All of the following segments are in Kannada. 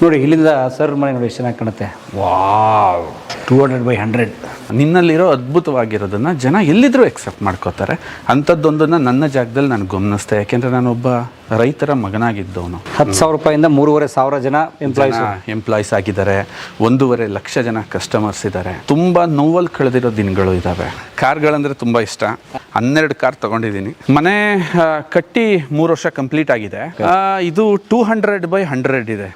ನೋಡಿ ಇಲ್ಲಿಂದ ಸರ್ ಮನೆ ನೋಡಿ ಎಷ್ಟು ಚೆನ್ನಾಗಿ ಕಾಣುತ್ತೆ. ವಾವ್, 200/100. ನಿನ್ನಲ್ಲಿರೋ ಅದ್ಭುತವಾಗಿರೋದನ್ನು ಜನ ಎಲ್ಲಿದ್ರೂ ಎಕ್ಸೆಪ್ಟ್ ಮಾಡ್ಕೋತಾರೆ. ಅಂಥದ್ದೊಂದನ್ನು ನನ್ನ ಜಾಗದಲ್ಲಿ ನಾನು ಗಮನಿಸ್ತೆ. ಯಾಕೆಂದರೆ ನಾನೊಬ್ಬ ರೈತರ ಮಗನಾಗಿದ್ದವನು. 10,000 ರೂಪಾಯಿಂದ 3,500 ಜನ ಎಂಪ್ಲಾಯೀಸ್ ಆಗಿದ್ದಾರೆ. 1.5 ಲಕ್ಷ ಜನ ಕಸ್ಟಮರ್ಸ್ ಇದ್ದಾರೆ. ತುಂಬ ನೋವಲ್ಲಿ ಕಳೆದಿರೋ ದಿನಗಳು ಇದ್ದಾವೆ. ಕಾರ್ಗಳಂದರೆ ತುಂಬ ಇಷ್ಟ. 12 ಕಾರ್ ತೊಗೊಂಡಿದ್ದೀನಿ. ಮನೆ ಕಟ್ಟಿ 3 ವರ್ಷ ಕಂಪ್ಲೀಟ್ ಆಗಿದೆ. ಇದು 200/100 ಇದೆ.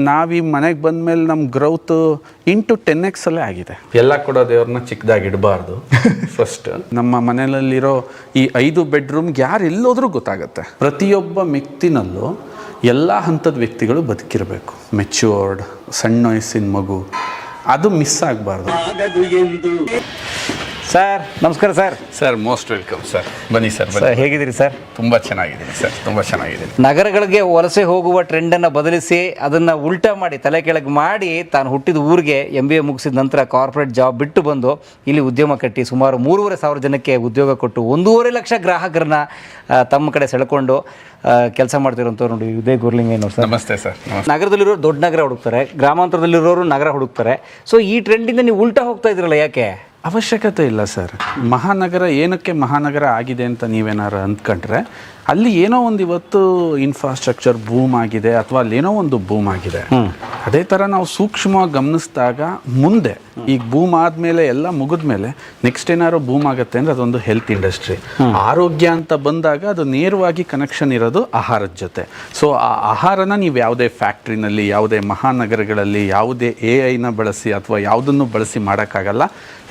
ನಾವೀ ಮನೆಗೆ ಬಂದಮೇಲೆ ನಮ್ಮ ಗ್ರೌತ್ ಇಂಟು 10x ಅಲ್ಲೇ ಆಗಿದೆ. ಎಲ್ಲ ಕೂಡ ದೇವ್ರನ್ನ ಚಿಕ್ಕದಾಗಿ ಇಡಬಾರ್ದು. ಫಸ್ಟ್ ನಮ್ಮ ಮನೆಯಲ್ಲಿರೋ ಈ 5 ಬೆಡ್ರೂಮ್ಗೆ ಯಾರು ಎಲ್ಲೋದ್ರೂ ಗೊತ್ತಾಗುತ್ತೆ. ಪ್ರತಿಯೊಬ್ಬ ವ್ಯಕ್ತಿನಲ್ಲೂ ಎಲ್ಲ ಹಂತದ ವ್ಯಕ್ತಿಗಳು ಬದುಕಿರಬೇಕು. ಮೆಚ್ಯೂರ್ಡ್, ಸಣ್ಣ ವಯಸ್ಸಿನ ಮಗು, ಅದು ಮಿಸ್ ಆಗಬಾರ್ದು. ಸರ್ ನಮಸ್ಕಾರ. Sir most welcome sir. ಬನ್ನಿ ಸರ್. ಹೇಗಿದ್ದೀರಿ ಸರ್? ತುಂಬ ಚೆನ್ನಾಗಿದ್ದೀನಿ ಸರ್, ತುಂಬ ಚೆನ್ನಾಗಿದ್ದೀನಿ. ನಗರಗಳಿಗೆ ವಲಸೆ ಹೋಗುವ ಟ್ರೆಂಡನ್ನು ಬದಲಿಸಿ ಅದನ್ನು ಉಲ್ಟಾ ಮಾಡಿ ತಲೆ ಕೆಳಗೆ ಮಾಡಿ ತಾನು ಹುಟ್ಟಿದ ಊರಿಗೆ MBA ಮುಗಿಸಿದ ನಂತರ ಕಾರ್ಪೊರೇಟ್ ಜಾಬ್ ಬಿಟ್ಟು ಬಂದು ಇಲ್ಲಿ ಉದ್ಯಮ ಕಟ್ಟಿ ಸುಮಾರು 3,500 ಜನಕ್ಕೆ ಉದ್ಯೋಗ ಕೊಟ್ಟು 1.5 ಲಕ್ಷ ಗ್ರಾಹಕರನ್ನ ತಮ್ಮ ಕಡೆ ಸೆಳ್ಕೊಂಡು ಕೆಲಸ ಮಾಡ್ತಿರೋಂಥವ್ರು ನೋಡಿ ಉದಯ್ ಗುರ್ಲಿಂಗೇನವ್ರು ಸರ್. ನಮಸ್ತೆ ಸರ್. ನಗರದಲ್ಲಿರೋರು ದೊಡ್ಡ ನಗರ ಹುಡುಕ್ತಾರೆ, ಗ್ರಾಮಾಂತರದಲ್ಲಿರೋರು ನಗರ ಹುಡುಕ್ತಾರೆ. ಸೊ ಈ ಟ್ರೆಂಡಿಂದ ನೀವು ಉಲ್ಟಾ ಹೋಗ್ತಾ ಇದ್ರಲ್ಲ, ಯಾಕೆ? ಅವಶ್ಯಕತೆ ಇಲ್ಲ ಸರ್. ಮಹಾನಗರ ಏನಕ್ಕೆ ಮಹಾನಗರ ಆಗಿದೆ ಅಂತ ನೀವೇನಾರು ಅಂದ್ಕೊಂಡ್ರೆ, ಅಲ್ಲಿ ಏನೋ ಒಂದು ಇವತ್ತು ಇನ್ಫ್ರಾಸ್ಟ್ರಕ್ಚರ್ ಬೂಮ್ ಆಗಿದೆ ಅಥವಾ ಅಲ್ಲೇನೋ ಒಂದು ಬೂಮ್ ಆಗಿದೆ. ಅದೇ ಥರ ನಾವು ಸೂಕ್ಷ್ಮವಾಗಿ ಗಮನಿಸಿದಾಗ ಮುಂದೆ ಈಗ ಬೂಮ್ ಆದಮೇಲೆ ಎಲ್ಲ ಮುಗಿದ್ಮೇಲೆ ನೆಕ್ಸ್ಟ್ ಏನಾದ್ರು ಬೂಮ್ ಆಗುತ್ತೆ ಅಂದರೆ ಅದೊಂದು ಹೆಲ್ತ್ ಇಂಡಸ್ಟ್ರಿ. ಆರೋಗ್ಯ ಅಂತ ಬಂದಾಗ ಅದು ನೇರವಾಗಿ ಕನೆಕ್ಷನ್ ಇರೋದು ಆಹಾರದ ಜೊತೆ. ಸೊ ಆ ಆಹಾರನ ನೀವು ಯಾವುದೇ ಫ್ಯಾಕ್ಟ್ರಿನಲ್ಲಿ, ಯಾವುದೇ ಮಹಾನಗರಗಳಲ್ಲಿ, ಯಾವುದೇ AI ಬಳಸಿ ಅಥವಾ ಯಾವುದನ್ನು ಬಳಸಿ ಮಾಡೋಕ್ಕಾಗಲ್ಲ.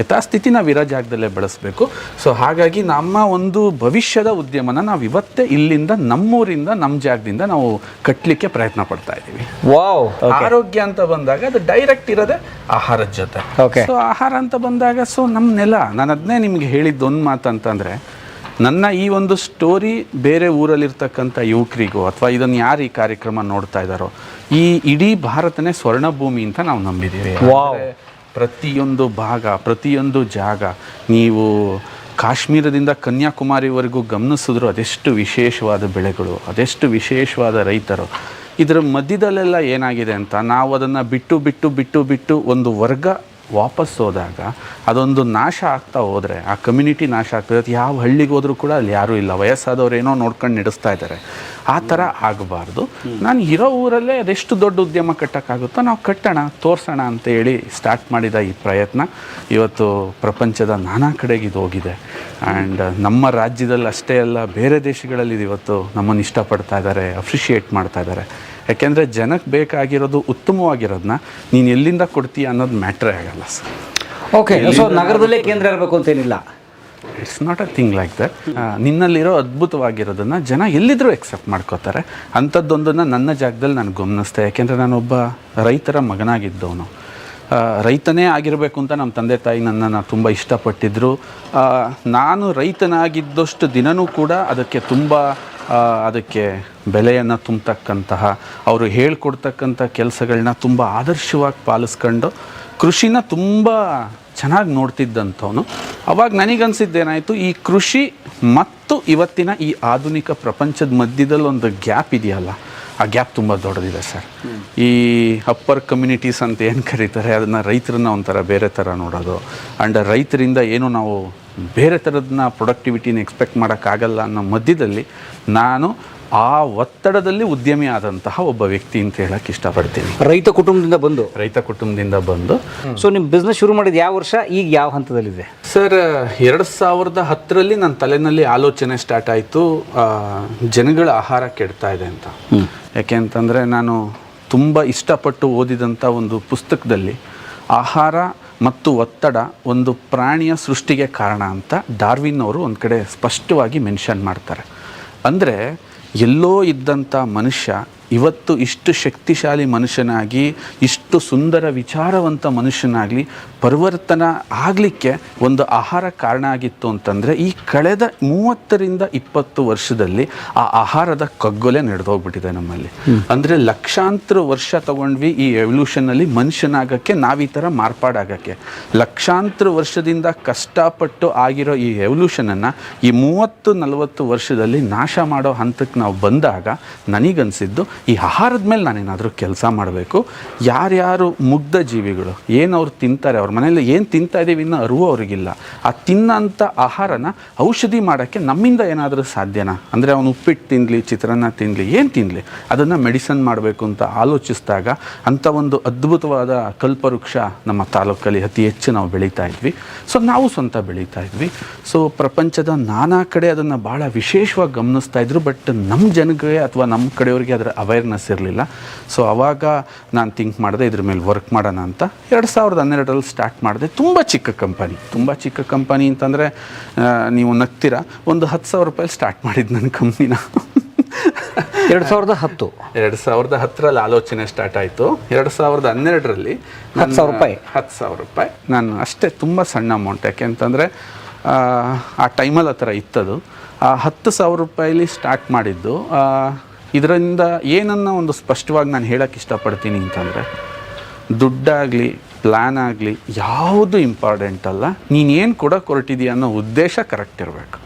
ಯಥಾಸ್ಥಿತಿ ನಾವು ಇರೋ ಜಾಗದಲ್ಲೇ ಬಳಸಬೇಕು. ಸೊ ಹಾಗಾಗಿ ನಮ್ಮ ಒಂದು ಭವಿಷ್ಯದ ಉದ್ಯಮನ ನಾವು ಇವತ್ತೇ ಇಲ್ಲಿಂದ ನಮ್ಮೂರಿಂದ ನಮ್ಮ ಜಾಗದಿಂದ ನಾವು ಕಟ್ಟಲಿಕ್ಕೆ ಪ್ರಯತ್ನ ಪಡ್ತಾ ಇದ್ದೀವಿ. ವಾವ್. ಆರೋಗ್ಯ ಅಂತ ಬಂದಾಗ ಅದು ಡೈರೆಕ್ಟ್ ಇರೋದೇ ಆಹಾರದ ಜೊತೆ. ಸೊ ಆಹಾರ ಅಂತ ಬಂದಾಗ ಸೊ ನಮ್ಮ ನೆಲ, ನಾನು ಅದನ್ನೇ ನಿಮ್ಗೆ ಹೇಳಿದ್ದು ಒಂದು ಮಾತು ಅಂತಂದರೆ, ನನ್ನ ಈ ಒಂದು ಸ್ಟೋರಿ ಬೇರೆ ಊರಲ್ಲಿರ್ತಕ್ಕಂಥ ಯುವಕರಿಗೂ ಅಥವಾ ಇದನ್ನು ಯಾರು ಈ ಕಾರ್ಯಕ್ರಮ ನೋಡ್ತಾ ಇದ್ದಾರೋ, ಈ ಇಡೀ ಭಾರತನೇ ಸ್ವರ್ಣಭೂಮಿ ಅಂತ ನಾವು ನಂಬಿದ್ದೀವಿ. ಪ್ರತಿಯೊಂದು ಭಾಗ, ಪ್ರತಿಯೊಂದು ಜಾಗ, ನೀವು ಕಾಶ್ಮೀರದಿಂದ ಕನ್ಯಾಕುಮಾರಿವರೆಗೂ ಗಮನಿಸಿದ್ರು ಅದೆಷ್ಟು ವಿಶೇಷವಾದ ಬೆಳೆಗಳು, ಅದೆಷ್ಟು ವಿಶೇಷವಾದ ರೈತರು. ಇದರ ಮಧ್ಯದಲ್ಲೆಲ್ಲ ಏನಾಗಿದೆ ಅಂತ ನಾವು ಅದನ್ನು ಬಿಟ್ಟು ಒಂದು ವರ್ಗ ವಾಪಸ್ ಹೋದಾಗ ಅದೊಂದು ನಾಶ ಆಗ್ತಾ ಹೋದರೆ, ಆ ಕಮ್ಯುನಿಟಿ ನಾಶ ಆಗ್ತದೆ. ಯಾವ ಹಳ್ಳಿಗೆ ಹೋದರೂ ಕೂಡ ಅಲ್ಲಿ ಯಾರೂ ಇಲ್ಲ, ವಯಸ್ಸಾದವ್ರು ಏನೋ ನೋಡ್ಕೊಂಡು ನಡೆಸ್ತಾ ಇದ್ದಾರೆ. ಆ ಥರ ಆಗಬಾರ್ದು. ನಾನು ಇರೋ ಊರಲ್ಲೇ ಅದೆಷ್ಟು ದೊಡ್ಡ ಉದ್ಯಮ ಕಟ್ಟೋಕ್ಕಾಗುತ್ತೋ ನಾವು ಕಟ್ಟೋಣ, ತೋರಿಸೋಣ ಅಂತೇಳಿ ಸ್ಟಾರ್ಟ್ ಮಾಡಿದ ಈ ಪ್ರಯತ್ನ ಇವತ್ತು ಪ್ರಪಂಚದ ನಾನಾ ಕಡೆಗೆ ಇದು ಹೋಗಿದೆ. ಆ್ಯಂಡ್ ನಮ್ಮ ರಾಜ್ಯದಲ್ಲಿ ಅಷ್ಟೇ ಅಲ್ಲ, ಬೇರೆ ದೇಶಗಳಲ್ಲಿ ಇವತ್ತು ನಮ್ಮನ್ನು ಇಷ್ಟಪಡ್ತಾ ಇದ್ದಾರೆ, ಅಪ್ರಿಷಿಯೇಟ್ ಮಾಡ್ತಾ ಇದ್ದಾರೆ. ಯಾಕೆಂದರೆ ಜನಕ್ಕೆ ಬೇಕಾಗಿರೋದು ಉತ್ತಮವಾಗಿರೋದನ್ನ ನೀನು ಎಲ್ಲಿಂದ ಕೊಡ್ತೀಯ ಅನ್ನೋದು ಮ್ಯಾಟ್ರೇ ಆಗಲ್ಲ ಸರ್. ಓಕೆ. ಸೊ ನಗರದಲ್ಲೇ ಕೇಂದ್ರ ಇರಬೇಕು ಅಂತೇನಿಲ್ಲ. It's not a thing like that. ನಿನ್ನಲ್ಲಿರೋ ಅದ್ಭುತವಾಗಿರೋದನ್ನು ಜನ ಎಲ್ಲಿದ್ರೂ ಎಕ್ಸೆಪ್ಟ್ ಮಾಡ್ಕೋತಾರೆ. ಅಂಥದ್ದೊಂದನ್ನು ನನ್ನ ಜಾಗದಲ್ಲಿ ನಾನು ಗಮನಿಸ್ತೆ. ಯಾಕೆಂದರೆ ನಾನೊಬ್ಬ ರೈತರ ಮಗನಾಗಿದ್ದವನು. ರೈತನೇ ಆಗಿರಬೇಕು ಅಂತ ನಮ್ಮ ತಂದೆ ತಾಯಿ ನನ್ನನ್ನು ತುಂಬ ಇಷ್ಟಪಟ್ಟಿದ್ದರು. ನಾನು ರೈತನಾಗಿದ್ದಷ್ಟು ದಿನವೂ ಕೂಡ ಅದಕ್ಕೆ ಬೆಲೆಯನ್ನು ತುಂಬತಕ್ಕಂತಹ, ಅವರು ಹೇಳ್ಕೊಡ್ತಕ್ಕಂಥ ಕೆಲಸಗಳನ್ನ ತುಂಬ ಆದರ್ಶವಾಗಿ ಪಾಲಿಸ್ಕೊಂಡು ಕೃಷಿನ ತುಂಬ ಚೆನ್ನಾಗಿ ನೋಡ್ತಿದ್ದಂಥವನು. ಅವಾಗ ನನಗನ್ಸಿದ್ದೇನಾಯಿತು, ಈ ಕೃಷಿ ಮತ್ತು ಇವತ್ತಿನ ಈ ಆಧುನಿಕ ಪ್ರಪಂಚದ ಮಧ್ಯದಲ್ಲಿ ಒಂದು ಗ್ಯಾಪ್ ಇದೆಯಲ್ಲ, ಆ ಗ್ಯಾಪ್ ತುಂಬ ದೊಡ್ಡದಿದೆ ಸರ್. ಈ ಅಪ್ಪರ್ ಕಮ್ಯುನಿಟೀಸ್ ಅಂತ ಏನು ಕರೀತಾರೆ, ಅದನ್ನು ರೈತರನ್ನ ಒಂಥರ ಬೇರೆ ಥರ ನೋಡೋದು. ಆ್ಯಂಡ್ ರೈತರಿಂದ ಏನು ನಾವು ಬೇರೆ ಥರದನ್ನ ಪ್ರೊಡಕ್ಟಿವಿಟಿನ ಎಕ್ಸ್ಪೆಕ್ಟ್ ಮಾಡೋಕ್ಕಾಗಲ್ಲ ಅನ್ನೋ ಮಧ್ಯದಲ್ಲಿ ನಾನು ಆ ಒತ್ತಡದಲ್ಲಿ ಉದ್ಯಮಿ ಆದಂತಹ ಒಬ್ಬ ವ್ಯಕ್ತಿ ಅಂತ ಹೇಳಕ್ಕೆ ಇಷ್ಟಪಡ್ತೀನಿ. ರೈತ ಕುಟುಂಬದಿಂದ ಬಂದು ಸೊ ನಿಮ್ಮ ಬಿಸ್ನೆಸ್ ಶುರು ಮಾಡಿದ ಯಾವ ವರ್ಷ, ಈಗ ಯಾವ ಹಂತದಲ್ಲಿದೆ ಸರ್? 2010ರಲ್ಲಿ ನನ್ನ ತಲೆಯಲ್ಲಿ ಆಲೋಚನೆ ಸ್ಟಾರ್ಟ್ ಆಯಿತು, ಜನಗಳ ಆಹಾರ ಕೆಡ್ತಾ ಇದೆ ಅಂತ. ಯಾಕೆ ಅಂತಂದರೆ ನಾನು ತುಂಬ ಇಷ್ಟಪಟ್ಟು ಓದಿದಂಥ ಒಂದು ಪುಸ್ತಕದಲ್ಲಿ ಆಹಾರ ಮತ್ತು ಒತ್ತಡ ಒಂದು ಪ್ರಾಣಿಯ ಸೃಷ್ಟಿಗೆ ಕಾರಣ ಅಂತ ಡಾರ್ವಿನ್ ಅವರು ಒಂದು ಕಡೆ ಸ್ಪಷ್ಟವಾಗಿ ಮೆನ್ಷನ್ ಮಾಡ್ತಾರೆ. ಅಂದರೆ ಎಲ್ಲೋ ಇದ್ದಂಥ ಮನುಷ್ಯ ಇವತ್ತು ಇಷ್ಟು ಶಕ್ತಿಶಾಲಿ ಮನುಷ್ಯನಾಗಿ, ಇಷ್ಟು ಸುಂದರ ವಿಚಾರವಂತ ಮನುಷ್ಯನಾಗಲಿ ಪರಿವರ್ತನ ಆಗಲಿಕ್ಕೆ ಒಂದು ಆಹಾರ ಕಾರಣ ಆಗಿತ್ತು ಅಂತಂದರೆ, ಈ ಕಳೆದ 30-20 ವರ್ಷದಲ್ಲಿ ಆ ಆಹಾರದ ಕಗ್ಗೊಲೆ ನಡೆದೋಗ್ಬಿಟ್ಟಿದೆ ನಮ್ಮಲ್ಲಿ. ಅಂದರೆ ಲಕ್ಷಾಂತರ ವರ್ಷ ತಗೊಂಡ್ವಿ ಈ ಎವಲ್ಯೂಷನಲ್ಲಿ ಮನುಷ್ಯನಾಗಕ್ಕೆ, ನಾವೀ ಥರ ಮಾರ್ಪಾಡಾಗಕ್ಕೆ. ಲಕ್ಷಾಂತರ ವರ್ಷದಿಂದ ಕಷ್ಟಪಟ್ಟು ಆಗಿರೋ ಈ ಎವಲ್ಯೂಷನನ್ನು ಈ 30-40 ವರ್ಷದಲ್ಲಿ ನಾಶ ಮಾಡೋ ಹಂತಕ್ಕೆ ನಾವು ಬಂದಾಗ ನನಗನ್ಸಿದ್ದು ಈ ಆಹಾರದ ಮೇಲೆ ನಾನೇನಾದರೂ ಕೆಲಸ ಮಾಡಬೇಕು. ಯಾರ್ಯಾರು ಮುಗ್ಧ ಜೀವಿಗಳು ಏನು ಅವ್ರು ತಿಂತಾರೆ, ಅವ್ರ ಮನೇಲಿ ಏನು ತಿಂತಾ ಇದ್ದೀವಿ ಇನ್ನೂ ಅರಿವು ಅವ್ರಿಗಿಲ್ಲ. ಆ ತಿನ್ನೋಂಥ ಆಹಾರನ ಔಷಧಿ ಮಾಡೋಕ್ಕೆ ನಮ್ಮಿಂದ ಏನಾದರೂ ಸಾಧ್ಯನಾ? ಅಂದರೆ ಅವನು ಉಪ್ಪಿಟ್ಟು ತಿನ್ನಲಿ, ಚಿತ್ರಾನ್ನ ತಿನ್ನಲಿ, ಏನು ತಿನ್ನಲಿ, ಅದನ್ನು ಮೆಡಿಸನ್ ಮಾಡಬೇಕು ಅಂತ ಆಲೋಚಿಸಿದಾಗ ಅಂಥ ಒಂದು ಅದ್ಭುತವಾದ ಕಲ್ಪವೃಕ್ಷ ನಮ್ಮ ತಾಲೂಕಲ್ಲಿ ಅತಿ ಹೆಚ್ಚು ನಾವು ಬೆಳೀತಾ ಇದ್ವಿ. ಸೊ ನಾವು ಸ್ವಂತ ಬೆಳೀತಾ ಇದ್ವಿ. ಸೊ ಪ್ರಪಂಚದ ನಾನಾ ಕಡೆ ಅದನ್ನು ಭಾಳ ವಿಶೇಷವಾಗಿ ಗಮನಿಸ್ತಾ ಇದ್ರು. ಬಟ್ ನಮ್ಮ ಜನಕ್ಕೆ ಅಥವಾ ನಮ್ಮ ಕಡೆಯವ್ರಿಗೆ ಅದರ ಅವೇರ್ನೆಸ್ ಇರಲಿಲ್ಲ. ಸೊ ಆವಾಗ ನಾನು ಥಿಂಕ್ ಮಾಡಿದೆ ಇದ್ರ ಮೇಲೆ ವರ್ಕ್ ಮಾಡೋಣ ಅಂತ 2012ರಲ್ಲಿ ಸ್ಟಾರ್ಟ್ ಮಾಡಿದೆ. ತುಂಬ ಚಿಕ್ಕ ಕಂಪನಿ ಅಂತಂದರೆ ನೀವು ನಗ್ತೀರಾ, ಒಂದು 10,000 ರೂಪಾಯಿ ಸ್ಟಾರ್ಟ್ ಮಾಡಿದ್ದು ನನ್ನ ಕಂಪ್ನಿನ. 2010ರಲ್ಲಿ ಆಲೋಚನೆ ಸ್ಟಾರ್ಟ್ ಆಯಿತು. 2012ರಲ್ಲಿ 10,000 ರೂಪಾಯಿ ನಾನು ಅಷ್ಟೇ, ತುಂಬ ಸಣ್ಣ ಅಮೌಂಟ್. ಯಾಕೆ ಅಂತಂದರೆ ಆ ಟೈಮಲ್ಲಿ ಆ ಥರ ಇತ್ತದು. ಆ 10,000 ರೂಪಾಯಿಲಿ ಸ್ಟಾರ್ಟ್ ಮಾಡಿದ್ದು. ಇದರಿಂದ ಏನನ್ನ ಒಂದು ಸ್ಪಷ್ಟವಾಗಿ ನಾನು ಹೇಳೋಕ್ಕೆ ಇಷ್ಟಪಡ್ತೀನಿ ಅಂತಂದರೆ, ದುಡ್ಡಾಗಲಿ ಪ್ಲ್ಯಾನ್ ಆಗಲಿ ಯಾವುದು ಇಂಪಾರ್ಟೆಂಟ್ ಅಲ್ಲ. ನೀನೇನು ಕೊಡೋಕೆ ಹೊರಟಿದೀಯ ಅನ್ನೋ ಉದ್ದೇಶ ಕರೆಕ್ಟ್ ಇರಬೇಕು.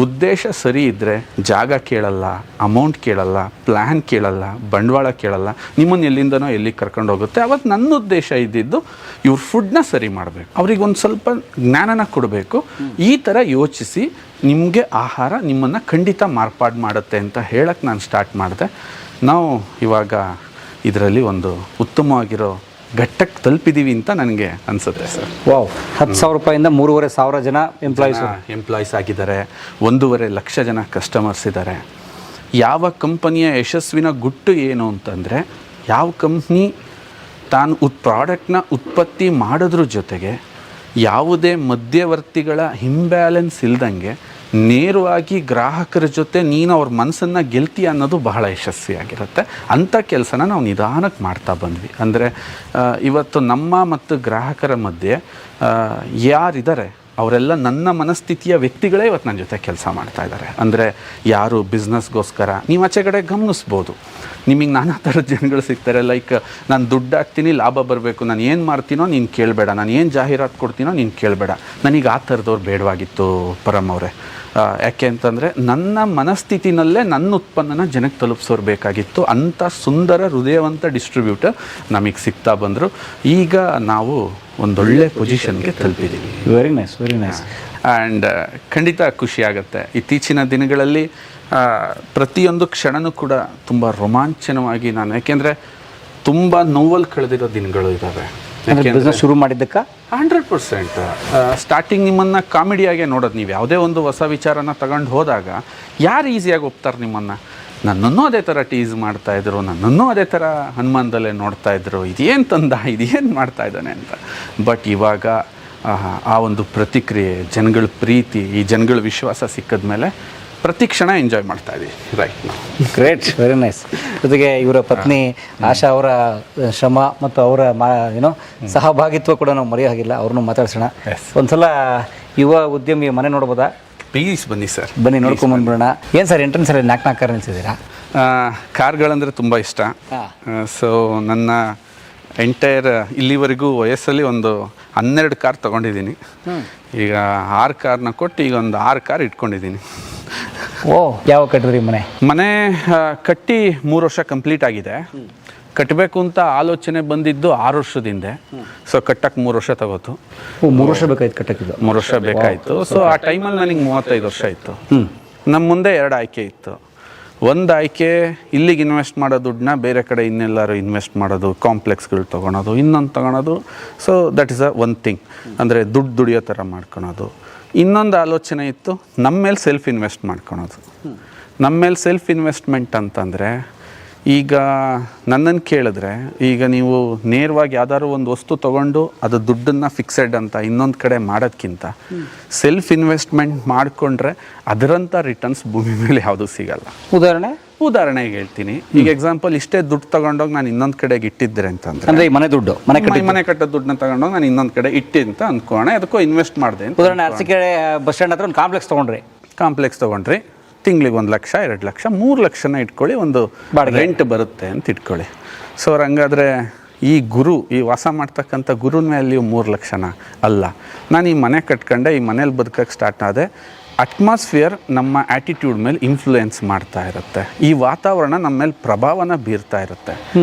ಉದ್ದೇಶ ಸರಿ ಇದ್ದರೆ ಜಾಗ ಕೇಳಲ್ಲ, ಅಮೌಂಟ್ ಕೇಳಲ್ಲ, ಪ್ಲ್ಯಾನ್ ಕೇಳಲ್ಲ, ಬಂಡವಾಳ ಕೇಳಲ್ಲ, ನಿಮ್ಮನ್ನು ಎಲ್ಲಿಂದನೋ ಎಲ್ಲಿಗೆ ಕರ್ಕೊಂಡು ಹೋಗುತ್ತೆ. ಅವತ್ತು ನನ್ನ ಉದ್ದೇಶ ಇದ್ದಿದ್ದು ಇವ್ರ ಫುಡ್ನ ಸರಿ ಮಾಡಬೇಕು, ಅವ್ರಿಗೊಂದು ಸ್ವಲ್ಪ ಜ್ಞಾನನ ಕೊಡಬೇಕು. ಈ ಥರ ಯೋಚಿಸಿ ನಿಮಗೆ ಆಹಾರ ನಿಮ್ಮನ್ನು ಖಂಡಿತ ಮಾರ್ಪಾಡು ಮಾಡುತ್ತೆ ಅಂತ ಹೇಳಕ್ಕೆ ನಾನು ಸ್ಟಾರ್ಟ್ ಮಾಡಿದೆ. ನಾವು ಇವಾಗ ಇದರಲ್ಲಿ ಒಂದು ಉತ್ತಮವಾಗಿರೋ ಘಟ್ಟಕ್ಕೆ ತಲುಪಿದ್ದೀವಿ ಅಂತ ನನಗೆ ಅನಿಸುತ್ತೆ ಸರ್. ವಾವ್, 10,000 ರೂಪಾಯಿಂದ 3,500 ಜನ ಎಂಪ್ಲಾಯೀಸ್ ಆಗಿದ್ದಾರೆ. 1.5 ಲಕ್ಷ ಜನ ಕಸ್ಟಮರ್ಸ್ ಇದ್ದಾರೆ. ಯಾವ ಕಂಪನಿಯ ಯಶಸ್ವಿನ ಗುಟ್ಟು ಏನು ಅಂತಂದರೆ, ಯಾವ ಕಂಪ್ನಿ ತಾನು ಪ್ರಾಡಕ್ಟ್ನ ಉತ್ಪತ್ತಿ ಮಾಡೋದ್ರ ಜೊತೆಗೆ ಯಾವುದೇ ಮಧ್ಯವರ್ತಿಗಳ ಇಂಬ್ಯಾಲೆನ್ಸ್ ಇಲ್ದಂಗೆ ನೇರವಾಗಿ ಗ್ರಾಹಕರ ಜೊತೆ ನೀನು ಅವ್ರ ಮನಸ್ಸನ್ನು ಗೆಲ್ತೀಯ ಅನ್ನೋದು ಬಹಳ ಯಶಸ್ವಿಯಾಗಿರುತ್ತೆ. ಅಂಥ ಕೆಲಸನ ನಾವು ನಿಧಾನಕ್ಕೆ ಮಾಡ್ತಾ ಬಂದ್ವಿ. ಅಂದರೆ ಇವತ್ತು ನಮ್ಮ ಮತ್ತು ಗ್ರಾಹಕರ ಮಧ್ಯೆ ಯಾರಿದ್ದಾರೆ ಅವರೆಲ್ಲ ನನ್ನ ಮನಸ್ಥಿತಿಯ ವ್ಯಕ್ತಿಗಳೇ ಇವತ್ತು ನನ್ನ ಜೊತೆ ಕೆಲಸ ಮಾಡ್ತಾ ಇದ್ದಾರೆ. ಅಂದರೆ ಯಾರು ಬಿಸ್ನೆಸ್ಗೋಸ್ಕರ, ನೀವು ಆಚೆ ಕಡೆ ಗಮನಿಸ್ಬೋದು, ನಿಮಗೆ ನಾನಾ ಥರದ ಜನಗಳು ಸಿಗ್ತಾರೆ. ಲೈಕ್ ನಾನು ದುಡ್ಡು ಹಾಕ್ತೀನಿ, ಲಾಭ ಬರಬೇಕು, ನಾನು ಏನು ಮಾಡ್ತೀನೋ ನೀನು ಕೇಳಬೇಡ, ನಾನು ಏನು ಜಾಹೀರಾತು ಕೊಡ್ತೀನೋ ನೀನು ಕೇಳಬೇಡ. ನನಗೆ ಆ ಥರದವ್ರು ಬೇಡವಾಗಿತ್ತು ಪರಮ್ ಅವರೇ. ಯಾಕೆ ಅಂತಂದರೆ ನನ್ನ ಮನಸ್ಥಿತಿನಲ್ಲೇ ನನ್ನ ಉತ್ಪನ್ನನ ಜನಕ್ಕೆ ತಲುಪಿಸೋರು ಬೇಕಾಗಿತ್ತು. ಅಂಥ ಸುಂದರ ಹೃದಯವಂತ ಡಿಸ್ಟ್ರಿಬ್ಯೂಟರ್ ನಮಗೆ ಸಿಗ್ತಾ ಬಂದರು. ಈಗ ನಾವು ಒಂದೊಳ್ಳೆ ಪೊಸಿಷನ್ಗೆ ತಲುಪಿದ್ದೀವಿ. Very nice. ಆ್ಯಂಡ್ ಖಂಡಿತ ಖುಷಿಯಾಗುತ್ತೆ. ಇತ್ತೀಚಿನ ದಿನಗಳಲ್ಲಿ ಪ್ರತಿಯೊಂದು ಕ್ಷಣನೂ ಕೂಡ ತುಂಬ ರೋಮಾಂಚನವಾಗಿ ನಾನು, ಯಾಕೆಂದರೆ ತುಂಬ ನೋವಲ್ಲಿ ಕಳೆದಿರೋ ದಿನಗಳು ಇದ್ದಾವೆ. ಬಿಸ್ನೆಸ್ ಶುರು ಮಾಡಿದ್ದಕ್ಕೆ 100% ಸ್ಟಾರ್ಟಿಂಗ್ ನಿಮ್ಮನ್ನು ಕಾಮಿಡಿಯಾಗೆ ನೋಡೋದು. ನೀವು ಯಾವುದೇ ಒಂದು ಹೊಸ ವಿಚಾರನ ತಗೊಂಡು ಹೋದಾಗ ಯಾರು ಈಸಿಯಾಗಿ ಒಪ್ತಾರೆ ನಿಮ್ಮನ್ನು? ನನ್ನನ್ನು ಅದೇ ಥರ ಟೀಸ್ ಮಾಡ್ತಾಯಿದ್ರು, ನನ್ನನ್ನು ಅದೇ ಥರ ಹನುಮಾನದಲ್ಲೇ ನೋಡ್ತಾಯಿದ್ರು, ಇದೇನು ತಂದ, ಇದೇನು ಮಾಡ್ತಾ ಇದ್ದಾನೆ ಅಂತ. ಬಟ್ ಇವಾಗ ಆ ಒಂದು ಪ್ರತಿಕ್ರಿಯೆ, ಜನಗಳ ಪ್ರೀತಿ, ಈ ಜನಗಳ ವಿಶ್ವಾಸ ಸಿಕ್ಕಿದ ಮೇಲೆ ಪ್ರತಿ ಕ್ಷಣ ಎಂಜಾಯ್ ಮಾಡ್ತಾ ಇದ್ದೀವಿ. Right, great, very nice. ಜೊತೆಗೆ ಇವರ ಪತ್ನಿ ಆಶಾ ಅವರ ಶ್ರಮ ಮತ್ತು ಅವರ ಸಹಭಾಗಿತ್ವ ಕೂಡ ನಾವು ಮರೆಯೋ ಹಾಗಿಲ್ಲ. ಅವ್ರನ್ನೂ ಮಾತಾಡ್ಸೋಣ. ಒಂದ್ಸಲ ಯುವ ಉದ್ಯಮಿ ಮನೆ ನೋಡ್ಬೋದಾ? ಪ್ಲೀಸ್ ಬನ್ನಿ ಸರ್, ಬನ್ನಿ ನೋಡ್ಕೊಂಬಂದ್ಬಿಡೋಣ. ಏನು ಸರ್ ಎಂಟ್ರೆನ್ಸಲ್ಲಿ 4 ಕಾರ್ ನಿಲ್ಸಿದ್ದೀರಾ? ಕಾರ್ಗಳಂದರೆ ತುಂಬ ಇಷ್ಟ. ಸೊ ನನ್ನ ಎಂಟೈರ್ ಇಲ್ಲಿವರೆಗೂ ವಯಸ್ಸಲ್ಲಿ ಒಂದು 12 ಕಾರ್ ತೊಗೊಂಡಿದ್ದೀನಿ. ಈಗ 6 ಕಾರ್ನ ಕೊಟ್ಟು ಈಗ ಒಂದು 6 ಕಾರ್ ಇಟ್ಕೊಂಡಿದ್ದೀನಿ. ಓ, ಯಾವ ಕಟ್ಟಿದ್ರಿ ಮನೆ ಕಟ್ಟಿ 3 ವರ್ಷ ಕಂಪ್ಲೀಟ್ ಆಗಿದೆ. ಕಟ್ಟಬೇಕು ಅಂತ ಆಲೋಚನೆ ಬಂದಿದ್ದು 6 ವರ್ಷದಿಂದ. ಸೊ ಕಟ್ಟಕ್ಕೆ 3 ವರ್ಷ ತಗೋತು. 3 ವರ್ಷ ಬೇಕಾಯ್ತು ಕಟ್ಟಕ್ಕೆ? 3 ವರ್ಷ ಬೇಕಾಯಿತು. ಸೊ ಆ ಟೈಮಲ್ಲಿ ನನಗೆ 35 ವರ್ಷ ಇತ್ತು. ನಮ್ಮ ಮುಂದೆ 2 ಆಯ್ಕೆ ಇತ್ತು. ಒಂದು ಆಯ್ಕೆ ಇಲ್ಲಿಗೆ ಇನ್ವೆಸ್ಟ್ ಮಾಡೋ ದುಡ್ಡನ್ನ ಬೇರೆ ಕಡೆ ಇನ್ನೆಲ್ಲರೂ ಇನ್ವೆಸ್ಟ್ ಮಾಡೋದು, ಕಾಂಪ್ಲೆಕ್ಸ್ಗಳು ತೊಗೊಳೋದು, ಇನ್ನೊಂದು ತೊಗೊಳೋದು. So that is one thing, ಅಂದರೆ ದುಡ್ಡು ದುಡಿಯೋ ಥರ ಮಾಡ್ಕೊಳೋದು. ಇನ್ನೊಂದು ಆಲೋಚನೆ ಇತ್ತು, ನಮ್ಮ ಮೇಲೆ ಸೆಲ್ಫ್ ಇನ್ವೆಸ್ಟ್ ಮಾಡ್ಕೊಳೋದು. ನಮ್ಮ ಮೇಲೆ ಸೆಲ್ಫ್ ಇನ್ವೆಸ್ಟ್ಮೆಂಟ್ ಅಂತಂದರೆ, ಈಗ ನನ್ನನ್ನು ಕೇಳಿದ್ರೆ, ಈಗ ನೀವು ನೇರವಾಗಿ ಯಾವ್ದಾದ್ರು ಒಂದು ವಸ್ತು ತೊಗೊಂಡು ಅದು ದುಡ್ಡನ್ನು ಫಿಕ್ಸೆಡ್ ಅಂತ ಇನ್ನೊಂದು ಕಡೆ ಮಾಡೋದಕ್ಕಿಂತ ಸೆಲ್ಫ್ ಇನ್ವೆಸ್ಟ್ಮೆಂಟ್ ಮಾಡಿಕೊಂಡ್ರೆ ಅದರಂಥ ರಿಟರ್ನ್ಸ್ ಭೂಮಿ ಮೇಲೆ ಯಾವುದೂ ಸಿಗಲ್ಲ. ಉದಾಹರಣೆಗೆ ಹೇಳ್ತೀನಿ. ಈಗ ಎಕ್ಸಾಂಪಲ್, ಇಷ್ಟೇ ದುಡ್ಡು ತಗೊಂಡೋಗಿ ನಾನು ಇನ್ನೊಂದು ಕಡೆಗೆ ಇಟ್ಟಿದ್ದರೆ ಅಂತಂದ್ರೆ, ಮನೆ ದುಡ್ಡು ಮನೆ ಕಟ್ಟೋ ದುಡ್ಡನ್ನ ತಗೊಂಡೋಗಿ ನಾನು ಇನ್ನೊಂದು ಕಡೆ ಇಟ್ಟಿ ಅಂತ ಅಂದ್ಕೋಣ, ಅದಕ್ಕೋ ಇನ್ವೆಸ್ಟ್ ಮಾಡಿದೆ. ಉದಾಹರಣೆ, ಅರಸೀಕೆರೆ ಬಸ್ ಸ್ಟ್ಯಾಂಡ್ ಹತ್ರ ಒಂದು ಕಾಂಪ್ಲೆಕ್ಸ್ ತೊಗೊಂಡ್ರಿ. ತಿಂಗಳಿಗೆ 1 ಲಕ್ಷ, 2 ಲಕ್ಷ, 3 ಲಕ್ಷನ ಇಟ್ಕೊಳ್ಳಿ, ಒಂದು ರೆಂಟ್ ಬರುತ್ತೆ ಅಂತ ಇಟ್ಕೊಳ್ಳಿ. ಸೊ ಹಂಗಾದರೆ ಈ ವಾಸ ಮಾಡ್ತಕ್ಕಂಥ ಗುರುನ ವ್ಯಾಲ್ಯೂ 3 ಲಕ್ಷನ ಅಲ್ಲ. ನಾನು ಈ ಮನೆ ಕಟ್ಕೊಂಡೆ, ಈ ಮನೇಲಿ ಬದುಕಕ್ಕೆ ಸ್ಟಾರ್ಟ್ ಆದೆ. ಅಟ್ಮಾಸ್ಫಿಯರ್ ನಮ್ಮ ಆ್ಯಟಿಟ್ಯೂಡ್ ಮೇಲೆ ಇನ್ಫ್ಲೂಯೆನ್ಸ್ ಮಾಡ್ತಾ ಇರುತ್ತೆ. ಈ ವಾತಾವರಣ ನಮ್ಮ ಮೇಲೆ ಪ್ರಭಾವನ ಬೀರ್ತಾ ಇರುತ್ತೆ.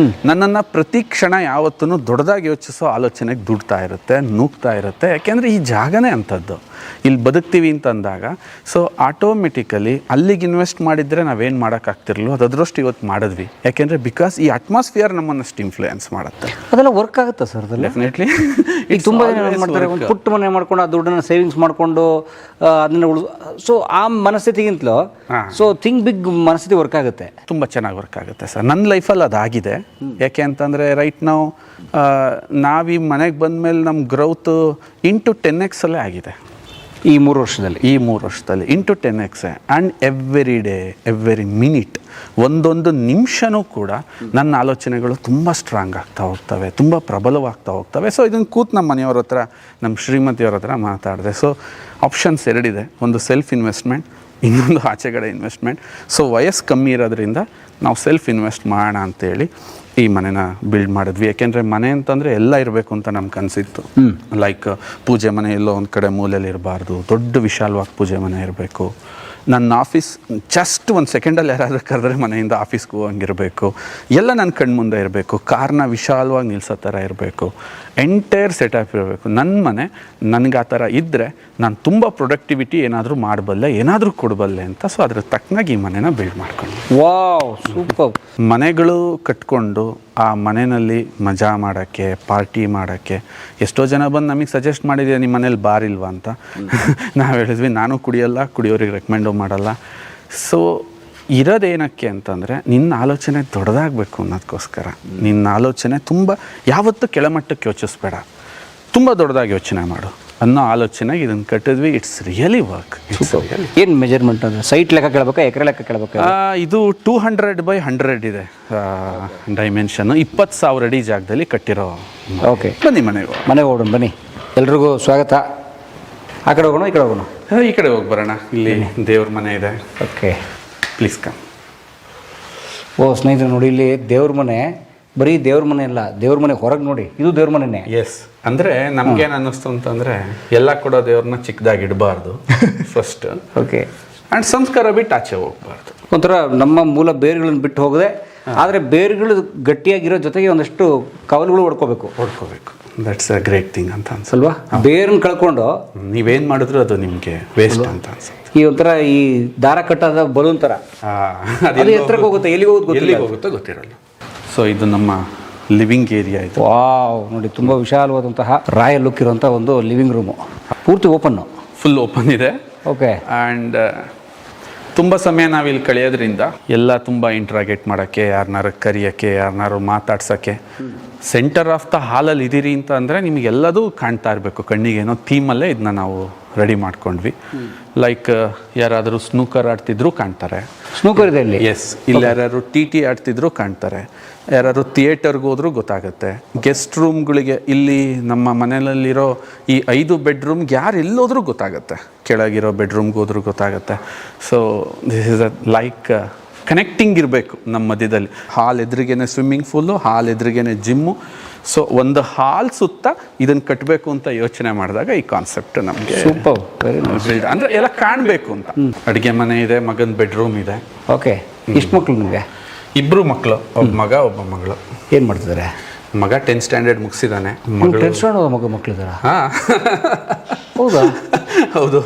ನನ್ನನ್ನು ಪ್ರತಿ ಕ್ಷಣ ಯಾವತ್ತೂ ದೊಡ್ಡದಾಗಿ ಯೋಚಿಸೋ ಆಲೋಚನೆಗೆ ದುಡ್ತಾ ಇರುತ್ತೆ, ನೂಗ್ತಾ ಇರುತ್ತೆ. ಯಾಕೆಂದರೆ ಈ ಜಾಗನೇ ಅಂಥದ್ದು, ಇಲ್ಲಿ ಬದುಕ್ತೀವಿ ಅಂತಂದಾಗ. ಸೊ ಆಟೋಮೆಟಿಕಲಿ ಅಲ್ಲಿಗೆ ಇನ್ವೆಸ್ಟ್ ಮಾಡಿದರೆ ನಾವೇನು ಮಾಡೋಕ್ಕಾಗ್ತಿರಲ್ಲ, ಅದು ಅದರಷ್ಟು ಇವತ್ತು ಮಾಡಿದ್ವಿ. ಯಾಕೆಂದರೆ ಬಿಕಾಸ್ ಈ ಅಟ್ಮಾಸ್ಫಿಯರ್ ನಮ್ಮನ್ನಷ್ಟು ಇನ್ಫ್ಲೂಯೆನ್ಸ್ ಮಾಡುತ್ತೆ. ಅದೆಲ್ಲ ವರ್ಕ್ ಆಗುತ್ತಾ ಸರ್? ಅದೆಲ್ಲ ಡೆಫಿನೆಟ್ಲಿ. ಈಗ ತುಂಬ ಜನ ಏನು ಮಾಡ್ತಾರೆ, ಒಂದು ಪುಟ್ಟ ಮನೆ ಮಾಡ್ಕೊಂಡು ಆ ದುಡ್ಡನ್ನು ಸೇವಿಂಗ್ಸ್ ಮಾಡಿಕೊಂಡು ಅದನ್ನು ಸೊ ಆ ಮನಸ್ಥಿತಿಗಿಂತಲೂ ಸೊ ಥಿಂಕ್ ಬಿಗ್ ಮನಸ್ಥಿತಿ ವರ್ಕ್ ಆಗುತ್ತೆ. ತುಂಬ ಚೆನ್ನಾಗಿ ವರ್ಕ್ ಆಗುತ್ತೆ ಸರ್. ನನ್ನ ಲೈಫಲ್ಲಿ ಅದಾಗಿದೆ. ಯಾಕೆ ಅಂತಂದರೆ ರೈಟ್ ನಾವು ಈ ಮನೆಗೆ ಬಂದಮೇಲೆ ನಮ್ಮ ಗ್ರೌತು ಇಂಟು 10x ಅಲ್ಲೇ ಆಗಿದೆ ಈ 3 ವರ್ಷದಲ್ಲಿ. Into 10x. And every day every minute ಒಂದೊಂದು ನಿಮಿಷನೂ ಕೂಡ ನನ್ನ ಆಲೋಚನೆಗಳು ತುಂಬ ಸ್ಟ್ರಾಂಗ್ ಆಗ್ತಾ ಹೋಗ್ತವೆ, ತುಂಬ ಪ್ರಬಲವಾಗ್ತಾ ಹೋಗ್ತವೆ. ಸೊ ಇದನ್ನು ಕೂತು ನಮ್ಮ ಮನೆಯವ್ರ ಹತ್ರ, ನಮ್ಮ ಶ್ರೀಮತಿಯವ್ರ ಹತ್ರ ಮಾತಾಡಿದೆ. ಸೊ ಆಪ್ಷನ್ಸ್ ಎರಡಿದೆ, ಒಂದು ಸೆಲ್ಫ್ ಇನ್ವೆಸ್ಟ್ಮೆಂಟ್, ಇನ್ನೊಂದು ಆಚೆಗಡೆ ಇನ್ವೆಸ್ಟ್ಮೆಂಟ್. ಸೊ ವಯಸ್ಸು ಕಮ್ಮಿ ಇರೋದ್ರಿಂದ ನಾವು ಸೆಲ್ಫ್ ಇನ್ವೆಸ್ಟ್ ಮಾಡೋಣ ಅಂತೇಳಿ ಈ ಮನೆನ ಬಿಲ್ಡ್ ಮಾಡಿದ್ವಿ. ಯಾಕೆಂದರೆ ಮನೆ ಅಂತಂದರೆ ಎಲ್ಲ ಇರಬೇಕು ಅಂತ ನಮ್ಗೆ ಅನಿಸಿತ್ತು. ಲೈಕ್ ಪೂಜೆ ಮನೆ ಎಲ್ಲೋ ಒಂದು ಕಡೆ ಮೂಲೆಯಲ್ಲಿ ಇರಬಾರ್ದು, ದೊಡ್ಡ ವಿಶಾಲವಾಗಿ ಪೂಜೆ ಮನೆ ಇರಬೇಕು. ನನ್ನ ಆಫೀಸ್ ಜಸ್ಟ್ ಒಂದು ಸೆಕೆಂಡಲ್ಲಿ ಯಾರಾದರೂ ಕರೆದ್ರೆ ಮನೆಯಿಂದ ಆಫೀಸ್ಗೆ ಹೋಗಂಗಿರಬೇಕು. ಎಲ್ಲ ನನ್ನ ಕಣ್ಮುಂದೆ ಇರಬೇಕು. ಕಾರ್ನ ವಿಶಾಲವಾಗಿ ನಿಲ್ಲಿಸೋ ಥರ ಇರಬೇಕು. ಎಂಟೈರ್ ಸೆಟಪ್ ಇರಬೇಕು. ನನ್ನ ಮನೆ ನನಗೆ ಆ ಥರ ಇದ್ದರೆ ನಾನು ತುಂಬ ಪ್ರೊಡಕ್ಟಿವಿಟಿ ಏನಾದರೂ ಮಾಡಬಲ್ಲೆ, ಏನಾದರೂ ಕೊಡಬಲ್ಲೆ ಅಂತ. ಸೊ ಅದ್ರ ತಕ್ಕನಾಗಿ ಈ ಮನೆನ ಬಿಲ್ಡ್ ಮಾಡ್ಕೊಂಡು. Wow, super. ಮನೆಗಳು ಕಟ್ಕೊಂಡು ಆ ಮನೆಯಲ್ಲಿ ಮಜಾ ಮಾಡೋಕ್ಕೆ, ಪಾರ್ಟಿ ಮಾಡೋಕ್ಕೆ ಎಷ್ಟೋ ಜನ ಬಂದು ನಮಗೆ ಸಜೆಸ್ಟ್ ಮಾಡಿದ್ದೀವಿ, ನಿಮ್ಮ ಮನೇಲಿ ಬಾರ್ ಇಲ್ವಾ ಅಂತ. ನಾವು ಹೇಳಿದ್ವಿ, ನಾನು ಕುಡಿಯಲ್ಲ, ಕುಡಿಯೋರಿಗೆ ರೆಕಮೆಂಡು ಮಾಡಲ್ಲ. ಸೊ ಇರೋದೇನಕ್ಕೆ ಅಂತಂದರೆ ನಿನ್ನ ಆಲೋಚನೆ ದೊಡ್ಡದಾಗಬೇಕು ಅನ್ನೋದಕ್ಕೋಸ್ಕರ. ನಿನ್ನ ಆಲೋಚನೆ ತುಂಬ ಯಾವತ್ತೂ ಕೆಳಮಟ್ಟಕ್ಕೆ ಯೋಚಿಸ್ಬೇಡ, ತುಂಬ ದೊಡ್ಡದಾಗಿ ಯೋಚನೆ ಮಾಡು ಅನ್ನೋ ಆಲೋಚನೆಗೆ ಇದನ್ನು ಕಟ್ಟಿದ್ವಿ. It's really work. ಏನು ಮೆಜರ್ಮೆಂಟ್ ಅದು? ಸೈಟ್ ಲೆಕ್ಕ ಕೇಳಬೇಕಾ, ಎಕರೆ ಲೆಕ್ಕ ಕೇಳಬೇಕಾ? ಇದು 200x100 ಇದೆ ಡೈಮೆನ್ಷನ್ನು. 20,000 ಅಡಿ ಜಾಗದಲ್ಲಿ ಕಟ್ಟಿರೋ. ಓಕೆ, ಬನ್ನಿ ಮನೆಗೆ ಹೋಗೋಣ. ಬನ್ನಿ, ಎಲ್ರಿಗೂ ಸ್ವಾಗತ. ಆ ಕಡೆ ಹೋಗೋಣ, ಈ ಕಡೆ ಹೋಗೋಣ? ಈ ಕಡೆ ಹೋಗಿ ಬರೋಣ. ಇಲ್ಲಿ ದೇವ್ರ ಮನೆ ಇದೆ. Okay, please come. ಓ ಸ್ನೇಹಿತರೆ, ನೋಡಿ ಇಲ್ಲಿ ದೇವ್ರ ಮನೆ. ಬರೀ ದೇವ್ರ ಮನೆ ಅಲ್ಲ, ದೇವ್ರ ಮನೆ ಹೊರಗೆ ನೋಡಿ, ಇದು ದೇವ್ರ ಮನೆನೇ. ಎಸ್, ಅಂದರೆ ನಮ್ಗೇನು ಅನ್ನಿಸ್ತು ಅಂತಂದರೆ ಎಲ್ಲ ಕೂಡ ದೇವ್ರನ್ನ ಚಿಕ್ಕದಾಗಿ ಇಡಬಾರ್ದು ಫಸ್ಟ್. ಓಕೆ. ಆ್ಯಂಡ್ ಸಂಸ್ಕಾರ ಬಿಟ್ಟು ಆಚೆ ಹೋಗ್ಬಾರ್ದು. ಒಂಥರ ನಮ್ಮ ಮೂಲ ಬೇರುಗಳನ್ನು ಬಿಟ್ಟು ಹೋಗದೆ, ಆದರೆ ಬೇರುಗಳು ಗಟ್ಟಿಯಾಗಿರೋ ಜೊತೆಗೆ ಒಂದಷ್ಟು ಕವಲುಗಳು ಹೊಡ್ಕೋಬೇಕು. ದಟ್ಸ್ ಅ ಗ್ರೇಟ್ ಥಿಂಗ್ ಅಂತ ಅನ್ಸಲ್ವಾ? ಬೇರನ್ನ ಕಳ್ಕೊಂಡು ನೀವೇನು ಮಾಡಿದ್ರು ಅದು ನಿಮಗೆ ವೇಸ್ಟ್ ಅಂತ ಅನ್ಸುತ್ತೆ. ಈ ಒಂಥರ ಈ ದಾರ ಕಟ್ಟಾದ ಬಲೂನ್ ಥರ ಅದು ಎತ್ತರಕ್ಕೆ ಹೋಗುತ್ತೆ, ಎಲ್ಲಿಗೆ ಹೋಗುತ್ತೋ ಗೊತ್ತಿರಲ್ಲ. ಸೊ ಇದು ನಮ್ಮ ಲಿವಿಂಗ್ ಏರಿಯಾ ಇದು. ವಾವ್, ನೋಡಿ ತುಂಬ ವಿಶಾಲವಾದಂತಹ ರಾಯಲ್ ಲುಕ್ ಇರುವಂಥ ಒಂದು ಲಿವಿಂಗ್ ರೂಮು. ಪೂರ್ತಿ ಓಪನ್ನು, ಫುಲ್ ಓಪನ್ ಇದೆ. ಓಕೆ. ಆ್ಯಂಡ್ ತುಂಬ ಸಮಯ ನಾವಿಲ್ಲಿ ಕಳೆಯೋದ್ರಿಂದ ಎಲ್ಲ ತುಂಬ ಇಂಟ್ರಾಗೇಟ್ ಮಾಡೋಕ್ಕೆ, ಯಾರನ್ನಾರು ಕರೆಯೋಕ್ಕೆ, ಯಾರನ್ನಾರು ಮಾತಾಡ್ಸೋಕ್ಕೆ. ಸೆಂಟರ್ ಆಫ್ ದ ಹಾಲಲ್ಲಿ ಇದ್ದೀರಿ ಅಂತ ಅಂದರೆ ನಿಮಗೆಲ್ಲದೂ ಕಾಣ್ತಾ ಇರಬೇಕು ಕಣ್ಣಿಗೇನೋ ಥೀಮಲ್ಲೇ ಇದನ್ನ ನಾವು ರೆಡಿ ಮಾಡ್ಕೊಂಡ್ವಿ. ಲೈಕ್ ಯಾರಾದರೂ ಸ್ನೂಕರ್ ಆಡ್ತಿದ್ರು ಕಾಣ್ತಾರೆ. ಸ್ನೂಕರ್ ಇದೆ ಇಲ್ಲಿ? ಎಸ್. ಇಲ್ಲಿ ಯಾರು ಟಿ ಆಡ್ತಿದ್ರು ಕಾಣ್ತಾರೆ. ಯಾರು ಥಿಯೇಟರ್ಗೆ ಹೋದ್ರೂ ಗೊತ್ತಾಗುತ್ತೆ. ಗೆಸ್ಟ್ ರೂಮ್ಗಳಿಗೆ ಇಲ್ಲಿ ನಮ್ಮ ಮನೆಯಲ್ಲಿರೋ ಈ 5 ಬೆಡ್ರೂಮ್ಗೆ ಯಾರು ಎಲ್ಲೋದ್ರೂ ಗೊತ್ತಾಗುತ್ತೆ. ಕೆಳಗಿರೋ ಬೆಡ್ರೂಮ್ಗೆ ಹೋದ್ರೂ ಗೊತ್ತಾಗುತ್ತೆ. So this is a like connecting ಇರಬೇಕು ನಮ್ಮ ಮಧ್ಯದಲ್ಲಿ. ಹಾಲ್ ಎದುರಿಗೇನೆ ಸ್ವಿಮ್ಮಿಂಗ್ ಪೂಲು, ಹಾಲ್ ಎದುರಿಗೇನೆ ಜಿಮ್ಮು. ಸೊ ಒಂದು ಹಾಲ್ ಸುತ್ತ ಇದನ್ನು ಕಟ್ಟಬೇಕು ಅಂತ ಯೋಚನೆ ಮಾಡಿದಾಗ ಈ ಕಾನ್ಸೆಪ್ಟ್ ನಮಗೆ ಸೂಪರ್, ವೆರಿ ನೈಸ್. ಅಂದರೆ ಎಲ್ಲ ಕಾಣಬೇಕು ಅಂತ. ಅಡುಗೆ ಮನೆ ಇದೆ, ಮಗನ ಬೆಡ್ರೂಮ್ ಇದೆ. ಓಕೆ. ಎಷ್ಟು ಮಕ್ಕಳು ನಿಮಗೆ? 2 ಮಕ್ಕಳು, ಒಬ್ಬ ಮಗ ಒಬ್ಬ ಮಗಳು. ಏನು ಮಾಡ್ತಿದ್ದಾರೆ? ಮಗ 10th ಸ್ಟ್ಯಾಂಡರ್ಡ್ ಮುಗಿಸಿದ್ದಾನೆ. 10th standard ಮಕ್ಕಳಿದ್ದಾರಾ? ಹಾಂ, ಹೌದಾ? ಹೌದು.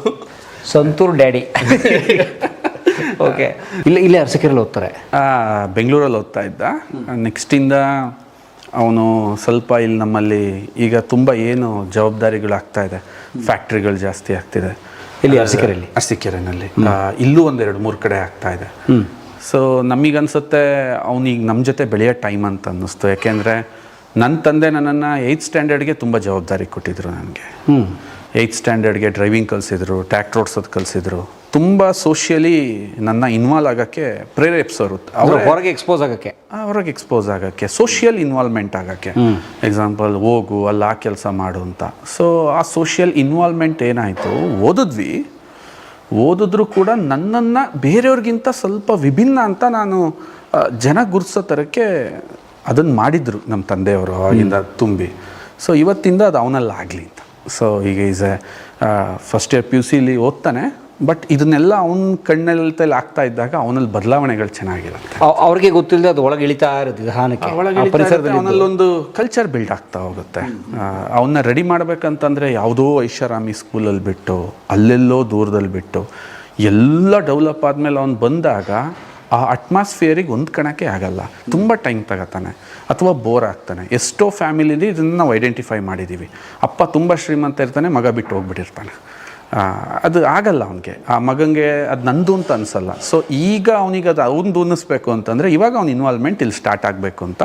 ಸಂತೂರ್ ಡ್ಯಾಡಿ. ಓಕೆ. ಇಲ್ಲೇ ಅರಸೀಕೆರೆಯಲ್ಲಿ ಓದ್ತಾರೆ? ಬೆಂಗಳೂರಲ್ಲಿ ಓದ್ತಾ ಇದ್ದ. ನೆಕ್ಸ್ಟಿಂದ ಅವನು ಸ್ವಲ್ಪ ಇಲ್ಲಿ ನಮ್ಮಲ್ಲಿ ಈಗ ತುಂಬ ಏನು ಜವಾಬ್ದಾರಿಗಳಾಗ್ತಾ ಇದೆ, ಫ್ಯಾಕ್ಟ್ರಿಗಳು ಜಾಸ್ತಿ ಆಗ್ತಿದೆ. ಇಲ್ಲಿ ಅರಸೀಕೆರೆಯಲ್ಲಿ? ಅರಸೀಕೆರೆನಲ್ಲಿ. ಇಲ್ಲೂ 1-2-3 ಕಡೆ ಆಗ್ತಾ ಇದೆ. ಸೊ ನಮಗನ್ಸುತ್ತೆ ಅವನಿಗೆ ನಮ್ಮ ಜೊತೆ ಬೆಳೆಯೋ ಟೈಮ್ ಅಂತ ಅನ್ನಿಸ್ತು. ಯಾಕೆಂದರೆ ನನ್ನ ತಂದೆ ನನ್ನನ್ನು 8th ಸ್ಟ್ಯಾಂಡರ್ಡ್ಗೆ ತುಂಬ ಜವಾಬ್ದಾರಿ ಕೊಟ್ಟಿದ್ರು ನನಗೆ. 8th ಸ್ಟ್ಯಾಂಡರ್ಡ್ಗೆ driving ಕಲಿಸಿದ್ರು, tractor ಓಡಿಸೋದು ಕಲಿಸಿದ್ರು. ತುಂಬ ಸೋಷಿಯಲಿ ನನ್ನ ಇನ್ವಾಲ್ವ್ ಆಗೋಕ್ಕೆ ಪ್ರೇರೇಪಿಸೋರು. ಹೊರಗೆ ಎಕ್ಸ್ಪೋಸ್ ಆಗೋಕ್ಕೆ, ಸೋಷಿಯಲ್ ಇನ್ವಾಲ್ವ್ಮೆಂಟ್ ಆಗೋಕ್ಕೆ. ಎಕ್ಸಾಂಪಲ್, ಹೋಗು ಅಲ್ಲಿ ಆ ಕೆಲಸ ಮಾಡು ಅಂತ. ಸೊ ಆ ಸೋಷಿಯಲ್ ಇನ್ವಾಲ್ವ್ಮೆಂಟ್ ಏನಾಯಿತು, ಓದಿದ್ರೂ ಕೂಡ ನನ್ನನ್ನು ಬೇರೆಯವ್ರಿಗಿಂತ ಸ್ವಲ್ಪ ವಿಭಿನ್ನ ಅಂತ ನಾನು ಜನ ಗುರುತಿಸೋ ಥರಕ್ಕೆ ಅದನ್ನು ಮಾಡಿದರು ನಮ್ಮ ತಂದೆಯವರು ಅವಾಗಿಂದ ತುಂಬಿ. ಸೊ ಇವತ್ತಿಂದ ಅದು ಅವನಲ್ಲಿ ಆಗಲಿ ಅಂತ. ಸೊ ಈಗ ಈಸ್ ಎ ಫಸ್ಟ್ ಇಯರ್ PUCಲಿ ಓದ್ತಾನೆ. ಬಟ್ ಇದನ್ನೆಲ್ಲ ಅವನ ಕಣ್ಣಲ್ಲಿ ಆಗ್ತಾ ಇದ್ದಾಗ ಅವನಲ್ಲಿ ಬದಲಾವಣೆಗಳು ಚೆನ್ನಾಗಿರುತ್ತೆ. ಅವ್ರಿಗೆ ಗೊತ್ತಿಲ್ಲದೆ ಅದು ಒಳಗೆ ಇಳಿತಾ ಇರುತ್ತೆ ನಿಧಾನಕ್ಕೆ. ಅವನಲ್ಲೊಂದು ಕಲ್ಚರ್ ಬಿಲ್ಡ್ ಆಗ್ತಾ ಹೋಗುತ್ತೆ. ಅವನ್ನ ರೆಡಿ ಮಾಡ್ಬೇಕಂತಂದರೆ ಯಾವುದೋ ಐಷಾರಾಮಿ ಸ್ಕೂಲಲ್ಲಿ ಬಿಟ್ಟು ಅಲ್ಲೆಲ್ಲೋ ದೂರದಲ್ಲಿ ಬಿಟ್ಟು ಎಲ್ಲ ಡೆವಲಪ್ ಆದಮೇಲೆ ಅವ್ನು ಬಂದಾಗ ಆ ಅಟ್ಮಾಸ್ಫಿಯರಿಗೆ ಹೊಂದ್ಕೊಳಕ್ಕೆ ಆಗಲ್ಲ, ತುಂಬ ಟೈಮ್ ತಗೋತಾನೆ ಅಥವಾ ಬೋರ್ ಆಗ್ತಾನೆ. ಎಷ್ಟೋ ಫ್ಯಾಮಿಲಿಲಿ ಇದನ್ನು ನಾವು ಐಡೆಂಟಿಫೈ ಮಾಡಿದ್ದೀವಿ. ಅಪ್ಪ ತುಂಬ ಶ್ರೀಮಂತ ಇರ್ತಾನೆ, ಮಗ ಬಿಟ್ಟು ಹೋಗ್ಬಿಟ್ಟಿರ್ತಾನೆ. ಅದು ಆಗಲ್ಲ ಅವನಿಗೆ, ಆ ಮಗನಿಗೆ ಅದು ನಂದು ಅಂತ ಅನಿಸಲ್ಲ. ಸೊ ಈಗ ಅವನಿಗೆ ಅದು ಅವ್ನು ಅನ್ನಿಸ್ಬೇಕು ಅಂತಂದರೆ ಇವಾಗ ಅವ್ನ ಇನ್ವಾಲ್ವ್ಮೆಂಟ್ ಇಲ್ಲಿ ಸ್ಟಾರ್ಟ್ ಆಗಬೇಕು ಅಂತ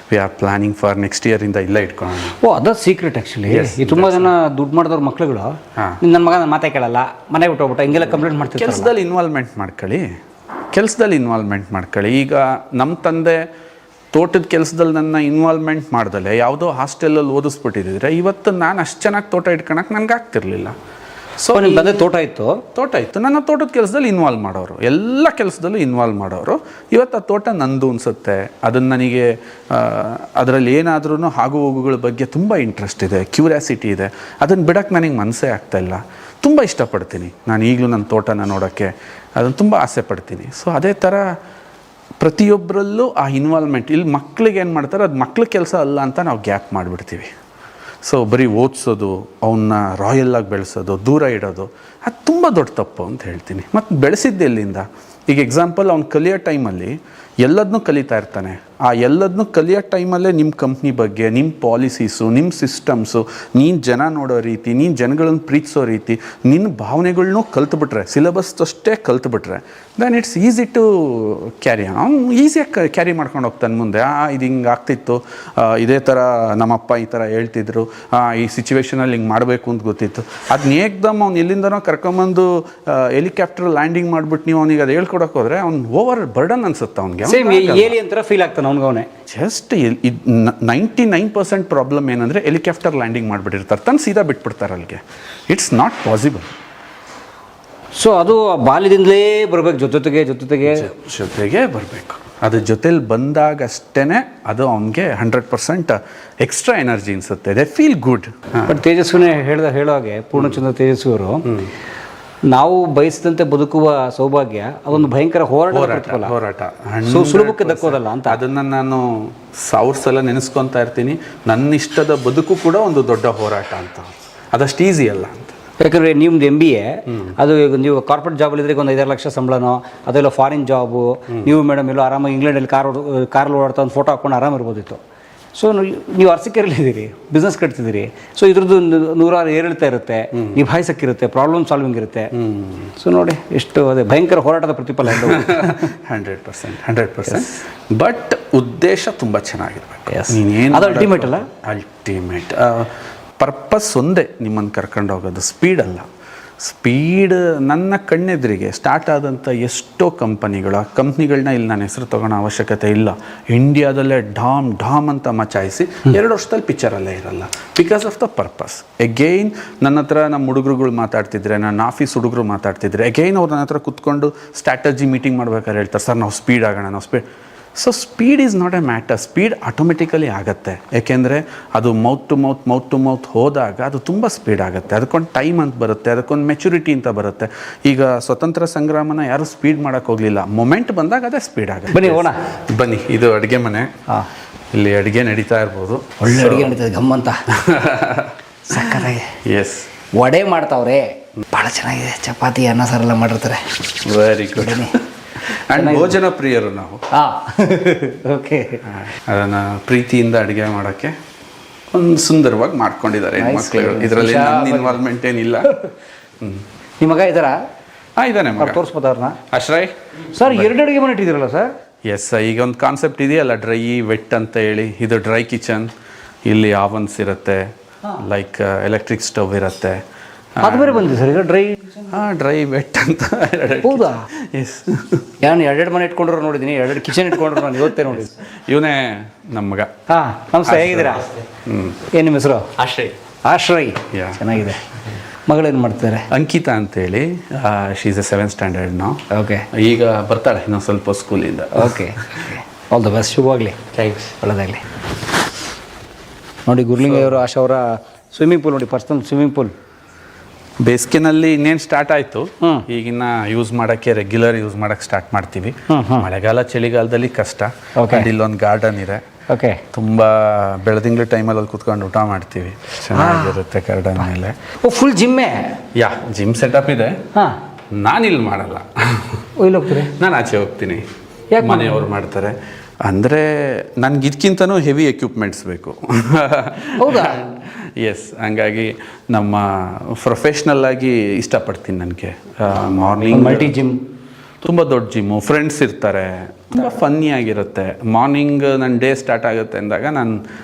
we are planning for next ಇಯರಿಂದ ಇಲ್ಲ ಇಟ್ಕೊಳ್ಳೋಣ. ಅದು ಸೀಕ್ರೆಟ್ ಆ್ಯಕ್ಚುಲಿ. ಈ ತುಂಬ ಜನ ದುಡ್ಡು ಮಾಡಿದವ್ರ ಮಕ್ಳುಗಳು ನನ್ನ ಮಗ ನನ್ನ ಮಾತೇ ಕೇಳಲ್ಲ, ಮನೆ ಬಿಟ್ಟು ಹೋಗ್ಬಿಟ್ಟು ಹಿಂಗೆಲ್ಲ ಕಂಪ್ಲೇಂಟ್ ಮಾಡ್ತೀವಿ. ಕೆಲಸದಲ್ಲಿ ಇನ್ವಾಲ್ವ್ಮೆಂಟ್ ಮಾಡ್ಕೊಳ್ಳಿ. ಈಗ ನಮ್ಮ ತಂದೆ ತೋಟದ ಕೆಲಸದಲ್ಲಿ ನನ್ನ ಇನ್ವಾಲ್ವ್ಮೆಂಟ್ ಮಾಡ್ದಲೆ ಯಾವುದೋ ಹಾಸ್ಟೆಲಲ್ಲಿ ಓದಿಸ್ಬಿಟ್ಟಿದ್ರೆ ಇವತ್ತು ನಾನು ಅಷ್ಟು ಚೆನ್ನಾಗಿ ತೋಟ ಇಟ್ಕೊಳಕ್ಕೆ ನನಗೆ ಆಗ್ತಿರ್ಲಿಲ್ಲ. ಸೊ ನಿಮ್ಮ ತಂದೆ ತೋಟ ಇತ್ತು, ನನ್ನ ತೋಟದ ಕೆಲಸದಲ್ಲಿ ಇನ್ವಾಲ್ವ್ ಮಾಡೋರು, ಎಲ್ಲ ಕೆಲಸದಲ್ಲೂ ಇನ್ವಾಲ್ವ್ ಮಾಡೋರು. ಇವತ್ತು ಆ ತೋಟ ನಂದು ಅನಿಸುತ್ತೆ. ಅದನ್ನು ನನಗೆ ಅದರಲ್ಲಿ ಏನಾದ್ರೂ ಆಗು ಹೋಗುಗಳ ಬಗ್ಗೆ ತುಂಬ ಇಂಟ್ರೆಸ್ಟ್ ಇದೆ, ಕ್ಯೂರಿಯಾಸಿಟಿ ಇದೆ. ಅದನ್ನು ಬಿಡೋಕ್ಕೆ ನನಗೆ ಮನಸ್ಸೇ ಆಗ್ತಾಯಿಲ್ಲ. ತುಂಬ ಇಷ್ಟಪಡ್ತೀನಿ ನಾನು ಈಗಲೂ ನನ್ನ ತೋಟನ ನೋಡೋಕ್ಕೆ, ಅದನ್ನು ತುಂಬ ಆಸೆ ಪಡ್ತೀನಿ. ಸೊ ಅದೇ ಥರ ಪ್ರತಿಯೊಬ್ಬರಲ್ಲೂ ಆ ಇನ್ವಾಲ್ವ್ಮೆಂಟ್. ಇಲ್ಲಿ ಮಕ್ಳಿಗೆ ಏನು ಮಾಡ್ತಾರೆ, ಅದು ಮಕ್ಳ ಕೆಲಸ ಅಲ್ಲ ಅಂತ ನಾವು ಗ್ಯಾಪ್ ಮಾಡಿಬಿಡ್ತೀವಿ. ಸೊ ಬರೀ ಓದಿಸೋದು, ಅವನ್ನ ರಾಯಲ್ಲಾಗಿ ಬೆಳೆಸೋದು, ದೂರ ಇಡೋದು, ಅದು ತುಂಬ ದೊಡ್ಡ ತಪ್ಪು ಅಂತ ಹೇಳ್ತೀನಿ. ಮತ್ತು ಬೆಳೆಸಿದ್ದೆ ಎಲ್ಲಿಂದ? ಈಗ ಎಕ್ಸಾಂಪಲ್ ಅವ್ನು ಕಲಿಯೋ ಟೈಮಲ್ಲಿ ಎಲ್ಲದನ್ನೂ ಕಲಿತಾ ಇರ್ತಾನೆ. ಆ ಎಲ್ಲದನ್ನೂ ಕಲಿಯೋ ಟೈಮಲ್ಲೇ ನಿಮ್ಮ ಕಂಪ್ನಿ ಬಗ್ಗೆ, ನಿಮ್ಮ ಪಾಲಿಸೀಸು, ನಿಮ್ಮ ಸಿಸ್ಟಮ್ಸು, ನೀನು ಜನ ನೋಡೋ ರೀತಿ, ನೀನು ಜನಗಳನ್ನು ಪ್ರೀತಿಸೋ ರೀತಿ, ನಿನ್ನ ಭಾವನೆಗಳ್ನೂ ಕಲ್ತ್ಬಿಟ್ರೆ, ಸಿಲೆಬಸ್ ಅಷ್ಟೇ ಕಲ್ತ್ಬಿಟ್ರೆ then it's easy to carry. ಅವ್ನು ಈಸಿಯಾಗಿ ಕ್ಯಾರಿ ಮಾಡ್ಕೊಂಡು ಹೋಗ್ತಾನೆ ಮುಂದೆ. ಇದು ಹಿಂಗೆ ಆಗ್ತಿತ್ತು, ಇದೇ ಥರ ನಮ್ಮಪ್ಪ ಈ ಥರ ಹೇಳ್ತಿದ್ರು, ಈ ಸಿಚುವೇಷನಲ್ಲಿ ಹಿಂಗೆ ಮಾಡಬೇಕು ಅಂತ ಗೊತ್ತಿತ್ತು. ಅದನ್ನ ಏಕ್ದಮ್ ಅವ್ನು ಎಲ್ಲಿಂದನೋ ಕರ್ಕೊಂಬಂದು ಹೆಲಿಕಾಪ್ಟರ್ ಲ್ಯಾಂಡಿಂಗ್ ಮಾಡಿಬಿಟ್ಟು ನೀವು ಅವ್ನಿಗೆ ಅದು ಹೇಳ್ಕೊಡಕ್ಕೆ ಹೋದರೆ ಅವ್ನು ಓವರ್ ಬರ್ಡನ್ ಅನ್ಸುತ್ತೆ ಅವ್ನಿಗೆ. ಫೀಲ್ ಆಗ್ತಾನೆ ಅವ್ನಿಗೆ. ಜಸ್ಟ್ 99% ಪ್ರಾಬ್ಲಮ್ ಏನಂದರೆ ಹೆಲಿಕಾಪ್ಟರ್ ಲ್ಯಾಂಡಿಂಗ್ ಮಾಡಿಬಿಟ್ಟಿರ್ತಾರೆ, ತಂದು ಸೀದಾ ಬಿಟ್ಬಿಡ್ತಾರೆ ಅಲ್ಲಿಗೆ. It's not possible. ಸೊ ಅದು ಬಾಲ್ಯದಿಂದಲೇ ಬರಬೇಕು, ಜೊತೆಗೆ ಬರಬೇಕು. ಅದು ಜೊತೆಲಿ ಬಂದಾಗಷ್ಟೇ ಅದು ಅವನಿಗೆ 100% ಎಕ್ಸ್ಟ್ರಾ ಎನರ್ಜಿ ಅನಿಸುತ್ತೆ. They feel good. ಬಟ್ ತೇಜಸ್ವಿನೇ ಹೇಳೋ ಹಾಗೆ, ಪೂರ್ಣಚಂದ್ರ ತೇಜಸ್ವಿ ಅವರು, ನಾವು ಬಯಸಿದಂತೆ ಬದುಕುವ ಸೌಭಾಗ್ಯ ಅದೊಂದು ಭಯಂಕರ ಹೋರಾಟ, ಸುಲಭಕ್ಕೆ ದಕ್ಕೋದಲ್ಲ ಅಂತ. ಅದನ್ನು ನಾನು 1000 ಸಲ ನೆನೆಸ್ಕೊತಾ ಇರ್ತೀನಿ. ನನ್ನ ಇಷ್ಟದ ಬದುಕು ಕೂಡ ಒಂದು ದೊಡ್ಡ ಹೋರಾಟ ಅಂತ, ಅದಷ್ಟು ಈಸಿ ಅಲ್ಲ ಅಂತ. ಯಾಕಂದರೆ ನಿಮ್ದು MBA, ಅದು ನೀವು ಕಾರ್ಪೊರೇಟ್ ಜಾಬಲ್ಲಿ ಇದ್ರೆ ಒಂದು 5 ಲಕ್ಷ ಸಂಬಳನೋ, ಅದೆಲ್ಲ ಫಾರಿನ್ ಜಾಬು, ನೀವು ಮೇಡಮ್ ಎಲ್ಲೋ ಆರಾಮಾಗಿ ಇಂಗ್ಲೆಂಡಲ್ಲಿ ಕಾರಲ್ಲಿ ಓಡಾಡ್ತಾ ಒಂದು ಫೋಟೋ ಹಾಕೊಂಡು ಆರಾಮಿರ್ಬೋದಿತ್ತು. ಸೊ ನೀವು ಅರ್ಸಿಕೆರಲ್ಲಿದ್ದೀರಿ, ಬಿಸ್ನೆಸ್ ಕಟ್ತಿದ್ದೀರಿ. ಸೊ ಇದ್ರದ್ದು 100 ಏರಿಳ್ತಾ ಇರುತ್ತೆ, ನಿಭಾಯಿಸಕ್ಕಿರುತ್ತೆ, ಪ್ರಾಬ್ಲಮ್ ಸಾಲ್ವಿಂಗ್ ಇರುತ್ತೆ. ಸೊ ನೋಡಿ ಎಷ್ಟು ಅದೇ ಭಯಂಕರ ಹೋರಾಟದ ಪ್ರತಿಫಲ. 100%. ಬಟ್ ಉದ್ದೇಶ ತುಂಬ ಚೆನ್ನಾಗಿರ್ಬೇಕು. ಅದು ಅಲ್ಟಿಮೇಟ್ ಅಲ್ಲ, ಅಲ್ಟಿಮೇಟ್ ಪರ್ಪಸ್ ಒಂದೇ ನಿಮ್ಮನ್ನು ಕರ್ಕೊಂಡು ಹೋಗೋದು, ಸ್ಪೀಡ್ ಅಲ್ಲ. ಸ್ಪೀಡ್ ನನ್ನ ಕಣ್ಣೆದುರಿಗೆ ಸ್ಟಾರ್ಟ್ ಆದಂಥ ಎಷ್ಟೋ ಕಂಪ್ನಿಗಳನ್ನ ಇಲ್ಲಿ ನಾನು ಹೆಸರು ತೊಗೊಳ್ಳೋ ಅವಶ್ಯಕತೆ ಇಲ್ಲ. ಇಂಡಿಯಾದಲ್ಲೇ ಢಾಮ್ ಅಂತ ಮಚಾಯಿಸಿ 2 ವರ್ಷದಲ್ಲಿ ಪಿಕ್ಚರಲ್ಲೇ ಇರಲ್ಲ, because of the purpose. Again ನನ್ನ ಹತ್ರ ನಮ್ಮ ಹುಡುಗರುಗಳು ಮಾತಾಡ್ತಿದ್ರೆ, ನನ್ನ ಆಫೀಸ್ ಹುಡುಗರು ಮಾತಾಡ್ತಿದ್ರೆ, ಎಗೈನ್ ಅವ್ರು ನನ್ನ ಹತ್ರ ಕುತ್ಕೊಂಡು ಸ್ಟ್ರಾಟಜಿ ಮೀಟಿಂಗ್ ಮಾಡ್ಬೇಕಾದ್ರೆ ಹೇಳ್ತಾರೆ, ಸರ್ ನಾವು ಸ್ಪೀಡ್ ಆಗೋಣ, ನಾವು speed. So speed is not A matter. Speed automatically ಆಗುತ್ತೆ, ಏಕೆಂದರೆ ಅದು ಮೌತ್ ಟು ಮೌತ್ ಹೋದಾಗ ಅದು ತುಂಬ ಸ್ಪೀಡ್ ಆಗುತ್ತೆ. ಅದಕ್ಕೊಂದು ಟೈಮ್ ಅಂತ ಬರುತ್ತೆ, ಅದಕ್ಕೊಂದು ಮೆಚುರಿಟಿ ಅಂತ ಬರುತ್ತೆ. ಈಗ ಸ್ವತಂತ್ರ ಸಂಗ್ರಾಮನ ಯಾರೂ ಸ್ಪೀಡ್ ಮಾಡೋಕ್ಕೆ ಹೋಗಲಿಲ್ಲ, ಮೊಮೆಂಟ್ ಬಂದಾಗ ಅದೇ ಸ್ಪೀಡ್ ಆಗುತ್ತೆ. ಬನ್ನಿ, ಇದು ಅಡುಗೆ ಮನೆ. ಇಲ್ಲಿ ಅಡುಗೆ ನಡೀತಾ ಇರ್ಬೋದು. ಒಳ್ಳೆ ಅಡುಗೆ ನಡೀತದೆ, ಗಮ್ಮಂತ. ಸಕ್ಕತ್ತಾಗಿ ಎಸ್, ವಡೆ ಮಾಡ್ತಾವ್ರೆ, ಭಾಳ ಚೆನ್ನಾಗಿದೆ. ಚಪಾತಿ, ಅನ್ನ ಸಾರೆಲ್ಲ ಮಾಡಿರ್ತಾರೆ. Very good. ಆ್ಯಂಡ್ ಭೋಜನ ಪ್ರಿಯರು ನಾವು. ಓಕೆ. ಅದನ್ನು ಪ್ರೀತಿಯಿಂದ ಅಡುಗೆ ಮಾಡೋಕ್ಕೆ ಒಂದು ಸುಂದರವಾಗಿ ಮಾಡ್ಕೊಂಡಿದ್ದಾರೆ ಮಕ್ಕಳು. ಇದರಲ್ಲಿ ನನ್ನ ಇನ್ವಾಲ್ವ್ಮೆಂಟ್ ಏನಿಲ್ಲ. ನಿಮ್ಮ ಮಗ ಇದ್ದಾರಾ? ಇದ್ದಾನೆ ಮಗ. ತೋರಿಸ್ಬೋದು ಅವ್ರನ್ನ. ಅಶ್ರಯ್ ಸರ್, 2 ಅಡುಗೆ ಮನೆ ಇಟ್ಟಿದ್ದೀರಲ್ಲ ಸರ್? ಎಸ್, ಈಗ ಒಂದು ಕಾನ್ಸೆಪ್ಟ್ ಇದೆಯಲ್ಲ, ಡ್ರೈ ವೆಟ್ ಅಂತ ಹೇಳಿ. ಇದು ಡ್ರೈ ಕಿಚನ್. ಇಲ್ಲಿ ಆವನ್ಸ್ ಇರುತ್ತೆ, ಲೈಕ್ ಎಲೆಕ್ಟ್ರಿಕ್ ಸ್ಟವ್ ಇರುತ್ತೆ. ಅದು ಬೇರೆ ಬಂದಿದೆ ಸರ್ ಈಗ, ಡ್ರೈ ವೆಟ್ ಅಂತ. ಹೌದಾ? ಎಸ್. ನಾನು 2 ಮನೆ ಇಟ್ಕೊಂಡ್ರು ನೋಡಿದ್ದೀನಿ, 2 ಕಿಚನ್ ಇಟ್ಕೊಂಡ್ರು ನಾನು ಇವತ್ತೇ ನೋಡಿ. ಇವನೇ ನಮ್ಮ ಮಗ. ನಮಸ್ತೆ, ಹೇಗಿದ್ದೀರಾ? ಏನು ನಿಮ್ಮ ಹೆಸರು? ಆಶ್ರಯ್. ಚೆನ್ನಾಗಿದೆ. ಮಗಳೇನು ಮಾಡ್ತಾರೆ? ಅಂಕಿತಾ ಅಂತೇಳಿ. She is A 7th standard ನಾವು. ಓಕೆ. ಈಗ ಬರ್ತಾಳೆ ಇನ್ನೊಂದು ಸ್ವಲ್ಪ ಸ್ಕೂಲಿಂದ. ಓಕೆ. ಆಲ್ ದ ಬೆಸ್ಟ್, ಶುಭವಾಗಲಿ. ಥ್ಯಾಂಕ್ಸ್. ಒಳ್ಳೆದಾಗಲಿ. ನೋಡಿ, ಗುರ್ಲಿಂಗಯ್ಯವರು, ಆಶಾ ಅವರ ಸ್ವಿಮ್ಮಿಂಗ್ ಪೂಲ್ ನೋಡಿ, ಪರ್ಸನಲ್ ಸ್ವಿಮ್ಮಿಂಗ್ ಪೂಲ್. ಬೇಸಿಗೆನಲ್ಲಿ ಇನ್ನೇನು ಸ್ಟಾರ್ಟ್ ಆಯಿತು. ಈಗಿನ ಯೂಸ್ ಮಾಡೋಕ್ಕೆ ರೆಗ್ಯುಲರ್ ಯೂಸ್ ಮಾಡೋಕ್ಕೆ ಸ್ಟಾರ್ಟ್ ಮಾಡ್ತೀವಿ. ಮಳೆಗಾಲ ಚಳಿಗಾಲದಲ್ಲಿ ಕಷ್ಟ. ಇಲ್ಲೊಂದು ಗಾರ್ಡನ್ ಇದೆ. ಓಕೆ. ತುಂಬ ಬೆಳದಿಂಗ್ಳು ಟೈಮಲ್ಲಿ ಅಲ್ಲಿ ಕುತ್ಕೊಂಡು ಊಟ ಮಾಡ್ತೀವಿ, ಚೆನ್ನಾಗಿರುತ್ತೆ ಗಾರ್ಡನ್ ಮೇಲೆ. ಫುಲ್ ಜಿಮ್ಮೆ? ಯಾ, ಜಿಮ್ ಸೆಟಪ್ ಇದೆ. ಹಾಂ. ನಾನಿಲ್ಲಿ ಮಾಡಲ್ಲ, ಇಲ್ಲಿ ಹೋಗ್ತೀರಿ? ನಾನು ಆಚೆ ಹೋಗ್ತೀನಿ, ಮನೆಯವ್ರು ಮಾಡ್ತಾರೆ. ಅಂದರೆ ನನಗೆ ಇದಕ್ಕಿಂತನೂ ಹೆವಿ ಎಕ್ವಿಪ್ಮೆಂಟ್ಸ್ ಬೇಕು. ಹೌದಾ? ಎಸ್, ಹಂಗಾಗಿ ನಮ್ಮ ಪ್ರೊಫೆಷ್ನಲ್ ಆಗಿ ಇಷ್ಟಪಡ್ತೀನಿ. ನನಗೆ ಮಾರ್ನಿಂಗ್ ಮಲ್ಟಿ ಜಿಮ್, ತುಂಬ ದೊಡ್ಡ ಜಿಮ್ಮು, ಫ್ರೆಂಡ್ಸ್ ಇರ್ತಾರೆ, ತುಂಬ ಫನ್ನಿ ಆಗಿರುತ್ತೆ. ಮಾರ್ನಿಂಗ್ ನನ್ನ ಡೇ ಸ್ಟಾರ್ಟ್ ಆಗುತ್ತೆ ಅಂದಾಗ ನಾನು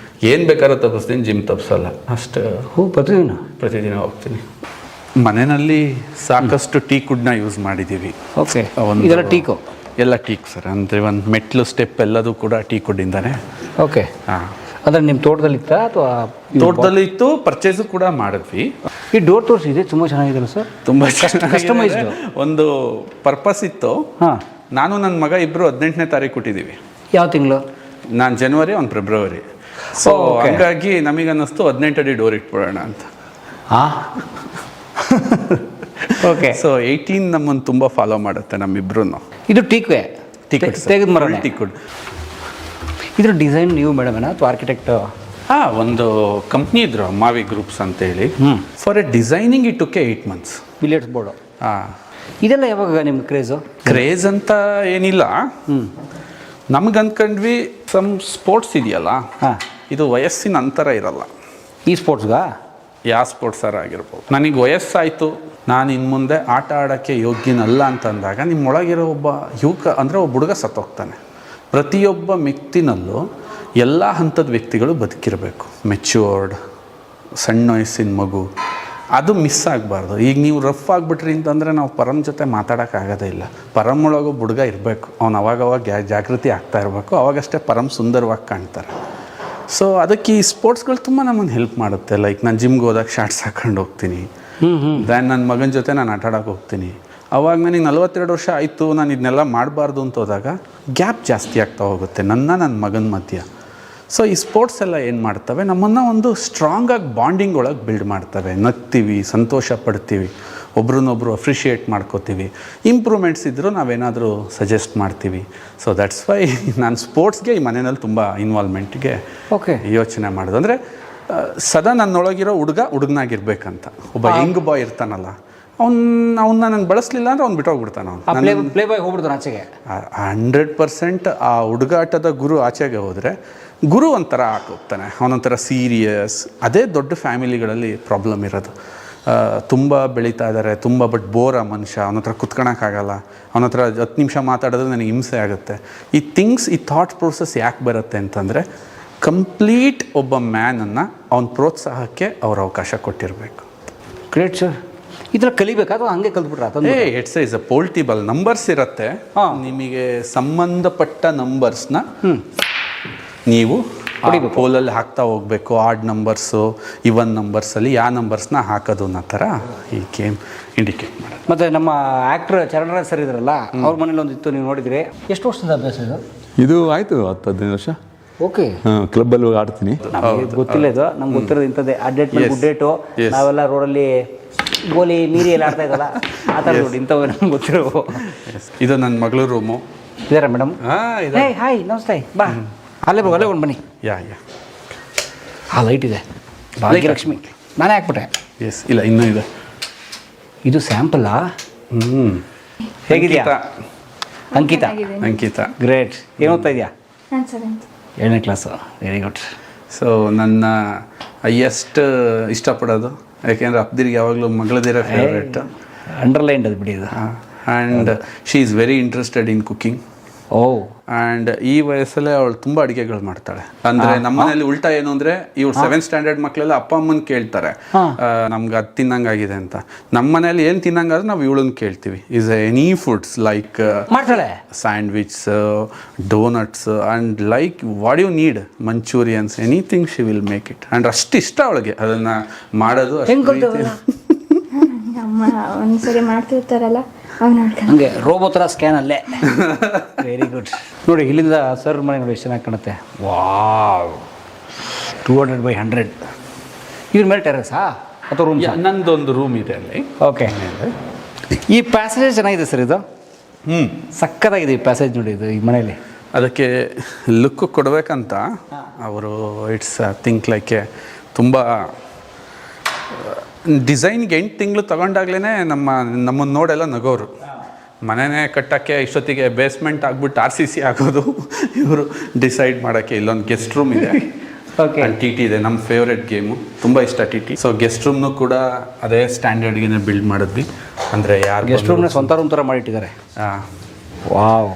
ಏನು ಬೇಕಾದ್ರೂ ತಪ್ಪಿಸ್ತೀನಿ, ಜಿಮ್ ತಪ್ಪಿಸಲ್ಲ ಅಷ್ಟು. ಪ್ರತಿದಿನ ಹೋಗ್ತೀನಿ. ಮನೆಯಲ್ಲಿ ಸಾಕಷ್ಟು ಟೀ ಕುಡ್ನ ಯೂಸ್ ಮಾಡಿದ್ದೀವಿ. ಓಕೆ. ಇದೆಲ್ಲ ಟೀಕು? ಎಲ್ಲ ಟೀಕ್ ಸರ್. ಅಂದರೆ ಒಂದು ಮೆಟ್ಲು ಸ್ಟೆಪ್ ಎಲ್ಲದೂ ಕೂಡ ಟೀ ಕುಡ್ಡಿಂದಾನೆ. ಓಕೆ. ಹಾಂ. ಅಂದರೆ ನಿಮ್ಮ ತೋಟದಲ್ಲಿ ಇತ್ತಾ ಅಥವಾ? ತೋಟದಲ್ಲಿ ಇತ್ತು, ಪರ್ಚೇಸು ಕೂಡ ಮಾಡಿದ್ವಿ. ಈ ಡೋರ್ ತೋರಿಸಿದೆ, ತುಂಬ ಚೆನ್ನಾಗಿದೆ ಸರ್. ತುಂಬ ಕಸ್ಟಮೈಸ್ಡ್. ಒಂದು ಪರ್ಪಸ್ ಇತ್ತು. ಹಾಂ. ನಾನು ನನ್ನ ಮಗ ಇಬ್ಬರು 18ನೇ ತಾರೀಕು ಕೊಟ್ಟಿದ್ದೀವಿ. ಯಾವ ತಿಂಗಳು? ನಾನು ಜನವರಿ, ಅವ್ನು ಫೆಬ್ರವರಿ. ಸೊ ಹಂಗಾಗಿ ನಮಗನ್ನಿಸ್ತು 18 ಅಡಿ ಡೋರ್ ಇಟ್ಬಿಡೋಣ ಅಂತ. ಹಾಂ. ಓಕೆ. ಸೊ 18 ನಮ್ಮನ್ನು ತುಂಬ ಫಾಲೋ ಮಾಡುತ್ತೆ ನಮ್ಮಿಬ್ರು. ಇದು ಟೀಕ್ವೇ? ತೆಗೆದು ಮರ ಟೀಕುಡ್. ಇದ್ರ ಡಿಸೈನ್ ನೀವು ಮೇಡಮ್ ಅಥವಾ ಆರ್ಕಿಟೆಕ್ಟ್? ಹಾಂ, ಒಂದು ಕಂಪ್ನಿ ಇದ್ರು, ಮಾವಿ ಗ್ರೂಪ್ಸ್ ಅಂತೇಳಿ. For A designing it took 8 months. Billiards board. ಹಾಂ. ಇದೆಲ್ಲ ಯಾವಾಗ ನಿಮ್ಗೆ ಕ್ರೇಜ್ ಅಂತ ಏನಿಲ್ಲ. ನಮ್ಗೆ ಅಂದ್ಕೊಂಡ್ವಿ ಸಮ್ ಸ್ಪೋರ್ಟ್ಸ್ ಇದೆಯಲ್ಲ, ಇದು ವಯಸ್ಸಿನ ಅಂತರ ಇರಲ್ಲ. ಈ ಸ್ಪೋರ್ಟ್ಸ್ಗಾ? ಯಾವ ಸ್ಪೋರ್ಟ್ಸರ ಆಗಿರ್ಬೋದು. ನನಗೆ ವಯಸ್ಸಾಯಿತು, ನಾನು ಇನ್ನು ಮುಂದೆ ಆಟ ಆಡೋಕ್ಕೆ ಯೋಗ್ಯನಲ್ಲ ಅಂತಂದಾಗ ನಿಮ್ಮೊಳಗಿರೋ ಒಬ್ಬ ಯುವಕ ಅಂದರೆ ಒಬ್ಬ ಹುಡುಗ ಸತ್ತೋಗ್ತಾನೆ. ಪ್ರತಿಯೊಬ್ಬ ವ್ಯಕ್ತಿನಲ್ಲೂ ಎಲ್ಲ ಹಂತದ ವ್ಯಕ್ತಿಗಳು ಬದುಕಿರಬೇಕು. ಮೆಚ್ಯೂರ್ಡ್, ಸಣ್ಣ ವಯಸ್ಸಿನ ಮಗು, ಅದು ಮಿಸ್ ಆಗಬಾರ್ದು. ಈಗ ನೀವು ರಫ್ ಆಗಿಬಿಟ್ರಿ ಅಂತಂದರೆ ನಾವು ಪರಮ್ ಜೊತೆ ಮಾತಾಡೋಕ್ಕಾಗೋದೇ ಇಲ್ಲ. ಪರಮ್ ಒಳಗೋ ಹುಡುಗ ಇರಬೇಕು, ಅವ್ನು ಅವಾಗವಾಗ ಜಾಗೃತಿ ಆಗ್ತಾ ಇರಬೇಕು, ಅವಾಗಷ್ಟೇ ಪರಮ್ ಸುಂದರವಾಗಿ ಕಾಣ್ತಾರೆ. ಸೊ ಅದಕ್ಕೆ ಈ ಸ್ಪೋರ್ಟ್ಸ್ಗಳು ತುಂಬ ನಮ್ಮನ್ನು ಹೆಲ್ಪ್ ಮಾಡುತ್ತೆ. ಲೈಕ್ ನಾನು ಜಿಮ್ಗೆ ಹೋದಾಗ ಶಾರ್ಟ್ಸ್ ಹಾಕೊಂಡು ಹೋಗ್ತೀನಿ. ದೆನ್ ನನ್ನ ಮಗನ ಜೊತೆ ನಾನು ಆಟ ಆಡೋಕೆ ಹೋಗ್ತೀನಿ. ಅವಾಗ ನನಗೆ 42 ವರ್ಷ ಆಯಿತು, ನಾನು ಇದನ್ನೆಲ್ಲ ಮಾಡಬಾರ್ದು ಅಂತ ಹೋದಾಗ ಗ್ಯಾಪ್ ಜಾಸ್ತಿ ಆಗ್ತಾ ಹೋಗುತ್ತೆ ನನ್ನ ಮಗನ ಮಧ್ಯ. ಸೊ ಈ ಸ್ಪೋರ್ಟ್ಸ್ ಎಲ್ಲ ಏನು ಮಾಡ್ತವೆ, ನಮ್ಮನ್ನು ಒಂದು ಸ್ಟ್ರಾಂಗಾಗಿ ಬಾಂಡಿಂಗ್ ಒಳಗೆ ಬಿಲ್ಡ್ ಮಾಡ್ತವೆ. ನಗ್ತೀವಿ, ಸಂತೋಷ ಪಡ್ತೀವಿ, ಒಬ್ರನ್ನೊಬ್ರು ಅಪ್ರಿಷಿಯೇಟ್ ಮಾಡ್ಕೋತೀವಿ. ಇಂಪ್ರೂವ್ಮೆಂಟ್ಸ್ ಇದ್ದರೂ ನಾವೇನಾದರೂ ಸಜೆಸ್ಟ್ ಮಾಡ್ತೀವಿ. ಸೊ ದಟ್ಸ್ ವೈ ನಾನು ಸ್ಪೋರ್ಟ್ಸ್ಗೆ ಈ ಮನೆಯಲ್ಲಿ ತುಂಬ ಇನ್ವಾಲ್ವ್ಮೆಂಟ್ಗೆ ಯೋಚನೆ ಮಾಡೋದು. ಅಂದರೆ ಸದಾ ನನ್ನೊಳಗಿರೋ ಹುಡುಗನಾಗಿರ್ಬೇಕಂತ. ಒಬ್ಬ ಯಂಗ್ ಬಾಯ್ ಇರ್ತಾನಲ್ಲ, ಅವನ್ನ ನಾನು ಬಳಸಲಿಲ್ಲ ಅಂದರೆ ಅವ್ನು ಬಿಟ್ಟೋಗ್ಬಿಡ್ತಾನೆ. ಅವ್ನು ಪ್ಲೇ ಬಾಯ್ ಹೋಗ್ಬಿಡ್ತಾನೆ ಆಚೆಗೆ. 100% ಆ ಹುಡುಗಾಟದ ಗುರು ಆಚೆಗೆ ಹೋದರೆ ಗುರು ಒಂಥರ ಹೋಗ್ತಾನೆ, ಅವನೊಂಥರ ಸೀರಿಯಸ್. ಅದೇ ದೊಡ್ಡ ಫ್ಯಾಮಿಲಿಗಳಲ್ಲಿ ಪ್ರಾಬ್ಲಮ್ ಇರೋದು. ತುಂಬ ಬೆಳೀತಾ ಇದ್ದಾರೆ, ತುಂಬ ಬೋರ್ ಆ ಮನುಷ್ಯ, ಅವನ ಹತ್ರ ಕುತ್ಕೊಳಕ್ಕಾಗಲ್ಲ, ಅವನ ಹತ್ರ 10 ನಿಮಿಷ ಮಾತಾಡಿದ್ರೆ ನನಗೆ ಹಿಂಸೆ ಆಗುತ್ತೆ. ಈ ಥಾಟ್ ಪ್ರೋಸೆಸ್ ಯಾಕೆ ಬರುತ್ತೆ ಅಂತಂದರೆ, ಕಂಪ್ಲೀಟ್ ಒಬ್ಬ ಮ್ಯಾನನ್ನು ಅವನ ಪ್ರೋತ್ಸಾಹಕ್ಕೆ ಅವ್ರು ಅವಕಾಶ ಕೊಟ್ಟಿರಬೇಕು. Great sir. ಇದನ್ನ ಕಲಿಬೇಕಾ ಅಥವಾ ಹಂಗೆ ಕಲ್ತ್ಬಿಟ್ರೆ? ಇಟ್ಸ್ ಅ ಪೋಲ್ಟಿಬಲ್ ನಂಬರ್ಸ್ ಇರುತ್ತೆ. ನಿಮಗೆ ಸಂಬಂಧಪಟ್ಟ ನಂಬರ್ಸ್ನ ನೀವು ಪೋಲಲ್ಲಿ ಹಾಕ್ತಾ ಹೋಗಬೇಕು. ಆಡ್ ನಂಬರ್ಸು, ಇವನ್ ನಂಬರ್ಸಲ್ಲಿ ಯಾವ ನಂಬರ್ಸ್ನ ಹಾಕೋದು ಅನ್ನೋ ಥರ ಈ ಗೇಮ್ ಇಂಡಿಕೇಟ್ ಮಾಡೋದು. ಮತ್ತು ನಮ್ಮ ಆ್ಯಕ್ಟ್ರ್ ಚರಣರಾಜ್ ಸರ್ ಇದ್ರಲ್ಲ, ಅವ್ರ ಮನೇಲಿ ಒಂದಿತ್ತು, ನೀವು ನೋಡಿದ್ರಿ. ಎಷ್ಟು ವರ್ಷದ ಅಭ್ಯಾಸ ಇದು? ಇದು ಆಯಿತು 10-15 ವರ್ಷ. ಓಕೆ. ಕ್ಲಬ್ಬಲ್ಲಿ ಹೋಗಿ ಆಡ್ತೀನಿ. ಗೊತ್ತಿಲ್ಲ ಇದು, ನಮ್ಗೆ ಗೊತ್ತಿರೋದು ಇಂಥದ್ದೇ ಅಡ್ಡೇಟ್ ಮೇಲೆ ಗುಡ್ಡೇಟು. ನಾವೆಲ್ಲ ರೋಡಲ್ಲಿ ಗೋಲಿ ಮೀರಿ ಎಲ್ಲ ಆಡ್ತಾ ಇದ್ದಲ್ಲ, ಆ ಥರ ನೋಡಿ ಇಂಥವು ನಮ್ಗೆ ಗೊತ್ತಿರೋ. ಇದು ನನ್ನ ಮಗಳು ರೂಮು. ಇದಾರಾ ಮೇಡಮ್? ಹಾಯ್, ನಮಸ್ತೆ. ಬಾ, ಅಲ್ಲೇ ಒಂದು ಬನ್ನಿ. ಯಾ ಲೈಟ್ ಇದೆ, ಭಾಗ್ಯಲಕ್ಷ್ಮಿ. ನಾನೇ ಹಾಕ್ಬಿಟ್ಟೆ. ಎಸ್, ಇಲ್ಲ ಇನ್ನೂ ಇದೆ. ಇದು ಸ್ಯಾಂಪಲ್ಲಾ? ಹೇಗಿದೆಯಾ? ಅಂಕಿತಾ ಗ್ರೇಟ್. ಏನು ಓದ್ತಾ ಇದೆಯಾ? 7ನೇ ಕ್ಲಾಸು. Very good. ಸೊ ನನ್ನ ಹೈಯೆಸ್ಟ್ ಇಷ್ಟಪಡೋದು, ಯಾಕೆಂದರೆ ಅಪ್ದಿರಿಗೆ ಯಾವಾಗಲೂ ಮಗಳದಿರೋ ಫೇವ್ರೇಟ್. ಅಂಡರ್ಲೈನ್ಡ್ ಅದು ಬಿಡಿ ಇದು. And she is very interested in cooking. And ಈ ವಯಸ್ಸಲ್ಲೇ ಅವಳು ತುಂಬ ಅಡುಗೆಗಳು ಮಾಡ್ತಾಳೆ. ಅಂದರೆ ನಮ್ಮ ಮನೇಲಿ ಉಲ್ಟಾ ಏನು ಅಂದರೆ, ಇವಳು 7th ಸ್ಟ್ಯಾಂಡರ್ಡ್ ಮಕ್ಕಳೆಲ್ಲ ಅಪ್ಪ ಅಮ್ಮನ ಕೇಳ್ತಾರೆ ನಮ್ಗೆ ಅದು ತಿನ್ನಂಗಾಗಿದೆ ಅಂತ. ನಮ್ಮ ಮನೇಲಿ ಏನು ತಿನ್ನಂಗಾದ್ರೆ ನಾವು ಇವಳನ್ನ ಕೇಳ್ತೀವಿ. Is any foods like sandwiches, doughnuts and like what you need, manchurians, anything she will make it. And ಅಷ್ಟು ಇಷ್ಟ ಅವಳಿಗೆ ಅದನ್ನು ಮಾಡೋದು. ಒಂದ್ಸರಿ ಮಾಡ್ತಿರ್ತಾರಲ್ಲ ಹಂಗೆ ರೋಬೋ ಥರ ಸ್ಕ್ಯಾನ್ ಅಲ್ಲೇ. Very good. ನೋಡಿ ಇಲ್ಲಿಂದ ಸರ್ ಮನೆ ನೋಡಿ ಎಷ್ಟು ಚೆನ್ನಾಗಿ ಕಾಣುತ್ತೆ. Wow, 200 by 100. ಇದ್ರ ಮೇಲೆ ಟೆರೆಸಾ? ಅಥವಾ ರೂಮ್? ನಂದೊಂದು ರೂಮ್ ಇದೆ ಅಲ್ಲಿ. ಓಕೆ. ಈ ಪ್ಯಾಸೇಜ್ ಚೆನ್ನಾಗಿದೆ ಸರ್, ಇದು ಸಕ್ಕತ್ತಾಗಿದೆ ಈ ಪ್ಯಾಸೇಜ್ ನೋಡಿ, ಇದು ಈ ಮನೆಯಲ್ಲಿ ಅದಕ್ಕೆ ಲುಕ್ ಕೊಡಬೇಕಂತ ಅವರು ಇಟ್ಸ್ ಥಿಂಕ್ ಲೈಕ್ ತುಂಬ ಡಿಸೈನ್ಗೆ 8 ತಿಂಗಳು ತಗೊಂಡಾಗ್ಲೇ ನಮ್ಮನ್ನು ನೋಡೆಲ್ಲ ನಗೋರು. ಮನೆನೇ ಕಟ್ಟೋಕ್ಕೆ ಇಷ್ಟೊತ್ತಿಗೆ ಬೇಸ್ಮೆಂಟ್ ಆಗ್ಬಿಟ್ಟು RCC ಆಗೋದು, ಇವರು ಡಿಸೈಡ್ ಮಾಡೋಕ್ಕೆ ಇಲ್ಲೊಂದು ಗೆಸ್ಟ್ ರೂಮ್ ಇದೆ. ಓಕೆ. TT ಇದೆ, ನಮ್ಮ ಫೇವ್ರೆಟ್ ಗೇಮು, ತುಂಬ ಇಷ್ಟ TT. ಸೊ ಗೆಸ್ಟ್ ರೂಮ್ನು ಕೂಡ ಅದೇ ಸ್ಟ್ಯಾಂಡರ್ಡ್ಗೆ ಬಿಲ್ಡ್ ಮಾಡಿದ್ವಿ. ಅಂದರೆ ಯಾರು ಗೆಸ್ಟ್ ರೂಮ್ನ ಸ್ವಂತ ರೂಮ್ ಥರ ಮಾಡಿಟ್ಟಿದ್ದಾರೆ. ವಾವ್.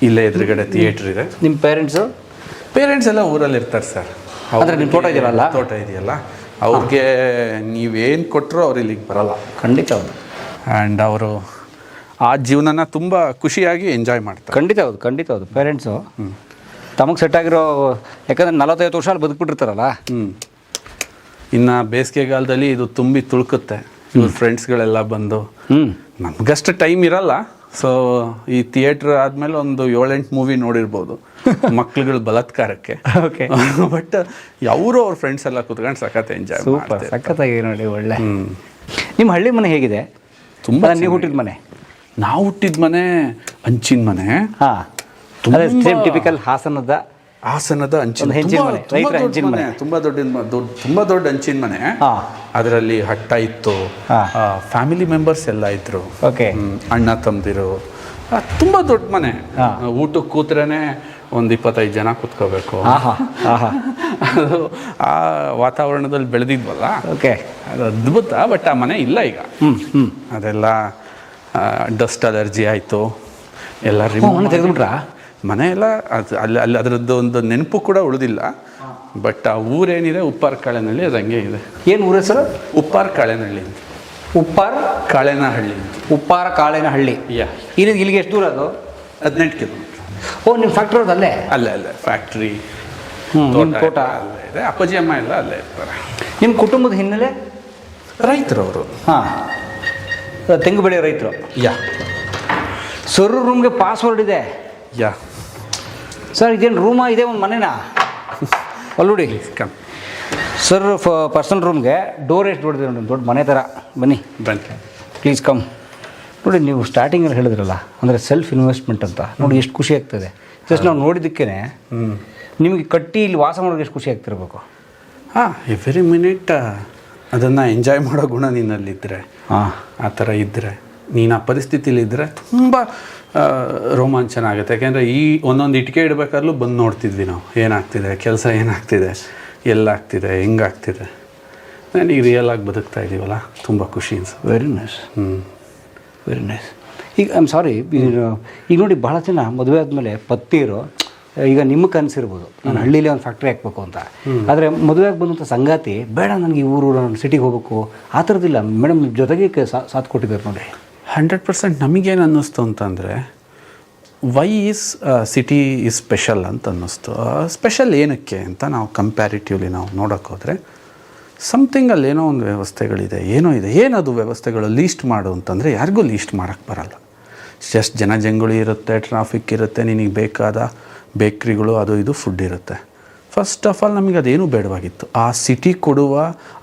ಇಲ್ಲೇ ಎದುರುಗಡೆ ಥಿಯೇಟ್ರ್ ಇದೆ. ನಿಮ್ಮ ಪೇರೆಂಟ್ಸ್ ಎಲ್ಲ ಊರಲ್ಲಿ ಇರ್ತಾರೆ ಸರ್. ಅಂದರೆ ನಿಮ್ಮ ತೋಟ ಇದೆಯಲ್ಲ, ತೋಟ ಇದೆಯಲ್ಲ, ಅವ್ರಿಗೆ ನೀವೇನು ಕೊಟ್ಟರು ಅವ್ರು ಇಲ್ಲಿಗೆ ಬರಲ್ಲ. ಖಂಡಿತ ಹೌದು. ಆ್ಯಂಡ್ ಅವರು ಆ ಜೀವನನ ತುಂಬ ಖುಷಿಯಾಗಿ ಎಂಜಾಯ್ ಮಾಡ್ತಾರೆ. ಖಂಡಿತ ಹೌದು. ಪೇರೆಂಟ್ಸು ತಮಗೆ ಸೆಟ್ ಆಗಿರೋ, ಯಾಕಂದರೆ 45 ವರ್ಷ ಅಲ್ಲಿ ಬದುಕ್ಬಿಟ್ಟಿರ್ತಾರಲ್ಲ. ಇನ್ನು ಬೇಸಿಗೆಗಾಲದಲ್ಲಿ ಇದು ತುಂಬಿ ತುಳುಕುತ್ತೆ. ಇವ್ರ ಫ್ರೆಂಡ್ಸ್ಗಳೆಲ್ಲ ಬಂದು, ನಮಗಷ್ಟು ಟೈಮ್ ಇರಲ್ಲ. ಸೊ ಈ ಥಿಯೇಟ್ರ್ ಆದಮೇಲೆ ಒಂದು 7-8 ಮೂವಿ ನೋಡಿರ್ಬೋದು ಮಕ್ಳುಗಳ ಬಲಾತ್ಕಾರಕ್ಕೆ. ಓಕೆ. ಬಟ್ ಅವರು ಅವ್ರ ಫ್ರೆಂಡ್ಸ್ ಎಲ್ಲ ಕೂತ್ಕೊಂಡು ಸಖತ್ ಎಂಜಾಯ್ ಮಾಡ್ತಾರೆ. ಸಖತ್ತಾಗಿ ನೋಡಿ, ಒಳ್ಳೆ. ನಿಮ್ಮ ಹಳ್ಳಿ ಮನೆ ಹೇಗಿದೆ? ತುಂಬ. ನೀವು ಹುಟ್ಟಿದ ಮನೆ? ನಾವು ಹುಟ್ಟಿದ ಮನೆ ಹಂಚಿನ ಮನೆ. ಹಾಂ, ಸೇಮ್ ಟಿಪಿಕಲ್ ಹಾಸನದ ಹಂಚಿನ ಹೆಂಚಿನ ಮನೆ, ರೈತರ ಹೆಂಚಿನ ಮನೆ. ತುಂಬ ದೊಡ್ಡ ಹಂಚಿನ ಮನೆ. ಅದರಲ್ಲಿ ಹಟ್ಟ ಇತ್ತು, ಫ್ಯಾಮಿಲಿ ಮೆಂಬರ್ಸ್ ಎಲ್ಲ ಇದ್ರು. ಓಕೆ. ಅಣ್ಣ ತಮ್ಮದಿರು, ತುಂಬ ದೊಡ್ಡ ಮನೆ. ಊಟಕ್ಕೆ ಕೂತ್ರೇನೆ ಒಂದು 25 ಜನ ಕೂತ್ಕೋಬೇಕು. ಅದು ಆ ವಾತಾವರಣದಲ್ಲಿ ಬೆಳೆದಿದ್ವಲ್ಲ. ಓಕೆ. ಅದು ಅದ್ಭುತ. ಬಟ್ ಆ ಮನೆ ಇಲ್ಲ ಈಗ. ಅದೆಲ್ಲ ಡಸ್ಟ್ ಅಲರ್ಜಿ ಆಯಿತು, ಎಲ್ಲ ತೆಗೆದುಬಿಟ್ರಾ? ಮನೆ ಎಲ್ಲ ಅಲ್ಲಿ ಅದರದ್ದು ಒಂದು ನೆನಪು ಕೂಡ ಉಳಿದಿಲ್ಲ. ಬಟ್ ಆ ಊರೇನಿದೆ ಉಪ್ಪಾರ ಕಾಳೆನಹಳ್ಳಿ, ಅದು ಹಂಗೆ ಇದೆ. ಏನು ಊರ ಹೆಸರು? ಉಪ್ಪಾರ ಕಾಳೆನಹಳ್ಳಿ. ಉಪ್ಪಾರ ಕಾಳೆನಹಳ್ಳಿ. ಉಪ್ಪಾರ ಕಾಳೆನಹಳ್ಳಿ. ಇಲ್ಲಿಗೆ ಎಷ್ಟು ದೂರ ಅದು? 18 ಕಿಲೋಮೀಟರ್. ಓ, ನಿಮ್ಮ ಫ್ಯಾಕ್ಟ್ರಿ ಅವ್ರದ್ದು ಅಲ್ಲೇ? ಅಲ್ಲೇ ಫ್ಯಾಕ್ಟ್ರಿ, ತೋಟ ಅಲ್ಲೇ ಇದೆ. ಅಪ್ಪಾಜಿ ಅಮ್ಮ ಎಲ್ಲ ಅಲ್ಲೇ ಇರ್ತಾರೆ. ನಿಮ್ಮ ಕುಟುಂಬದ ಹಿನ್ನೆಲೆ? ರೈತರು ಅವರು. ಹಾಂ, ತೆಂಗು ಬೆಳೆಯೋ ರೈತರು. ಸರ್ ರೂಮ್ಗೆ ಪಾಸ್ವರ್ಡ್ ಇದೆ. ಸರ್ ಇದೇನು ರೂಮಾ ಇದೆ, ಒಂದು ಮನೆನಾ? ಅಲ್ಲಿ ನೋಡಿ ಸರ್, ಪರ್ಸನಲ್ ರೂಮ್ಗೆ ಡೋರ್ ಎಷ್ಟು ದೊಡ್ಡದಿದೆ ನೋಡಿ, ದೊಡ್ಡ ಮನೆ ಥರ. ಬನ್ನಿ ಪ್ಲೀಸ್ ಕಮ್. ನೋಡಿ, ನೀವು ಸ್ಟಾರ್ಟಿಂಗಲ್ಲಿ ಹೇಳಿದ್ರಲ್ಲ, ಅಂದರೆ ಸೆಲ್ಫ್ ಇನ್ವೆಸ್ಟ್ಮೆಂಟ್ ಅಂತ. ನೋಡಿ ಎಷ್ಟು ಖುಷಿ ಆಗ್ತದೆ. ಜಸ್ಟ್ ನಾವು ನೋಡಿದ್ದಕ್ಕೇ ನಿಮಗೆ ಕಟ್ಟಿ ಇಲ್ಲಿ ವಾಸ ಮಾಡೋಕ್ಕೆ ಎಷ್ಟು ಖುಷಿ ಆಗ್ತಿರ್ಬೇಕು. ಎವ್ರಿ ಮಿನಿಟ್ ಅದನ್ನು ಎಂಜಾಯ್ ಮಾಡೋ ಗುಣ ನಿನ್ನಲ್ಲಿದ್ದರೆ, ಆ ಥರ ಇದ್ದರೆ, ನೀನು ಆ ಪರಿಸ್ಥಿತಿಲಿದ್ದರೆ ತುಂಬ ರೋಮಾಂಚನ ಆಗುತ್ತೆ. ಯಾಕೆಂದರೆ ಈ ಒಂದೊಂದು ಇಟ್ಟಿಗೆ ಇಡಬೇಕಾದ್ರೂ ಬಂದು ನೋಡ್ತಿದ್ವಿ ನಾವು, ಏನಾಗ್ತಿದೆ, ಕೆಲಸ ಏನಾಗ್ತಿದೆ, ಎಲ್ಲಾಗ್ತಿದೆ, ಹೆಂಗಾಗ್ತಿದೆ. ನನಗೆ ರಿಯಲ್ ಆಗಿ ಬದುಕ್ತಾ ಇದ್ದೀವಲ್ಲ, ತುಂಬ ಖುಷಿ ಅನ್ಸುತ್ತೆ. Very nice. Very nice. ಈಗ ಐ ಆಮ್ ಸಾರಿ, ಈಗ ನೋಡಿ ಭಾಳ ಜನ ಮದುವೆ ಆದಮೇಲೆ ಪತ್ತಿರು, ಈಗ ನಿಮ್ಮ ಕನಸಿರ್ಬೋದು ನಾನು ಹಳ್ಳಿಲೇ ಒಂದು ಫ್ಯಾಕ್ಟ್ರಿ ಹಾಕ್ಬೇಕು ಅಂತ. ಆದರೆ ಮದುವೆಯಾಗಿ ಬಂದಂಥ ಸಂಗಾತಿ, ಬೇಡ ನನಗೆ ಈ ಊರು, ನಾನು ಸಿಟಿಗೆ ಹೋಗ್ಬೇಕು, ಆ ಥರದ್ದಿಲ್ಲ ಮೇಡಮ್. ಜೊತೆಗೆ ಸಾಥ್ ಕೊಟ್ಟಿದ್ದಾರೆ ನೋಡಿ. 100%. ನಮಗೇನು ಅನ್ನಿಸ್ತು ಅಂತಂದರೆ, why is city is special ಅಂತ ಅನ್ನಿಸ್ತು. ಸ್ಪೆಷಲ್ ಏನಕ್ಕೆ ಅಂತ ನಾವು ಕಂಪ್ಯಾರಿಟಿವ್ಲಿ ನಾವು ನೋಡೋಕ್ಕೆ ಹೋದರೆ, ಸಮಥಿಂಗ್ ಅಲ್ಲೇನೋ ಒಂದು ವ್ಯವಸ್ಥೆಗಳಿದೆ, ಏನೋ ಇದೆ. ಏನದು ವ್ಯವಸ್ಥೆಗಳು? ಲೀಸ್ಟ್ ಮಾಡು ಅಂತಂದರೆ ಯಾರಿಗೂ ಲೀಸ್ಟ್ ಮಾಡೋಕ್ಕೆ ಬರಲ್ಲ. ಜಸ್ಟ್ ಜನಜಂಗುಳಿ ಇರುತ್ತೆ, ಟ್ರಾಫಿಕ್ ಇರುತ್ತೆ, ನಿನಗೆ ಬೇಕಾದ ಬೇಕ್ರಿಗಳು, ಅದು ಇದು ಫುಡ್ ಇರುತ್ತೆ. ಫಸ್ಟ್ ಆಫ್ ಆಲ್ ನಮಗೆ ಅದೇನೂ ಬೇಡವಾಗಿತ್ತು. ಆ ಸಿಟಿ ಕೊಡುವ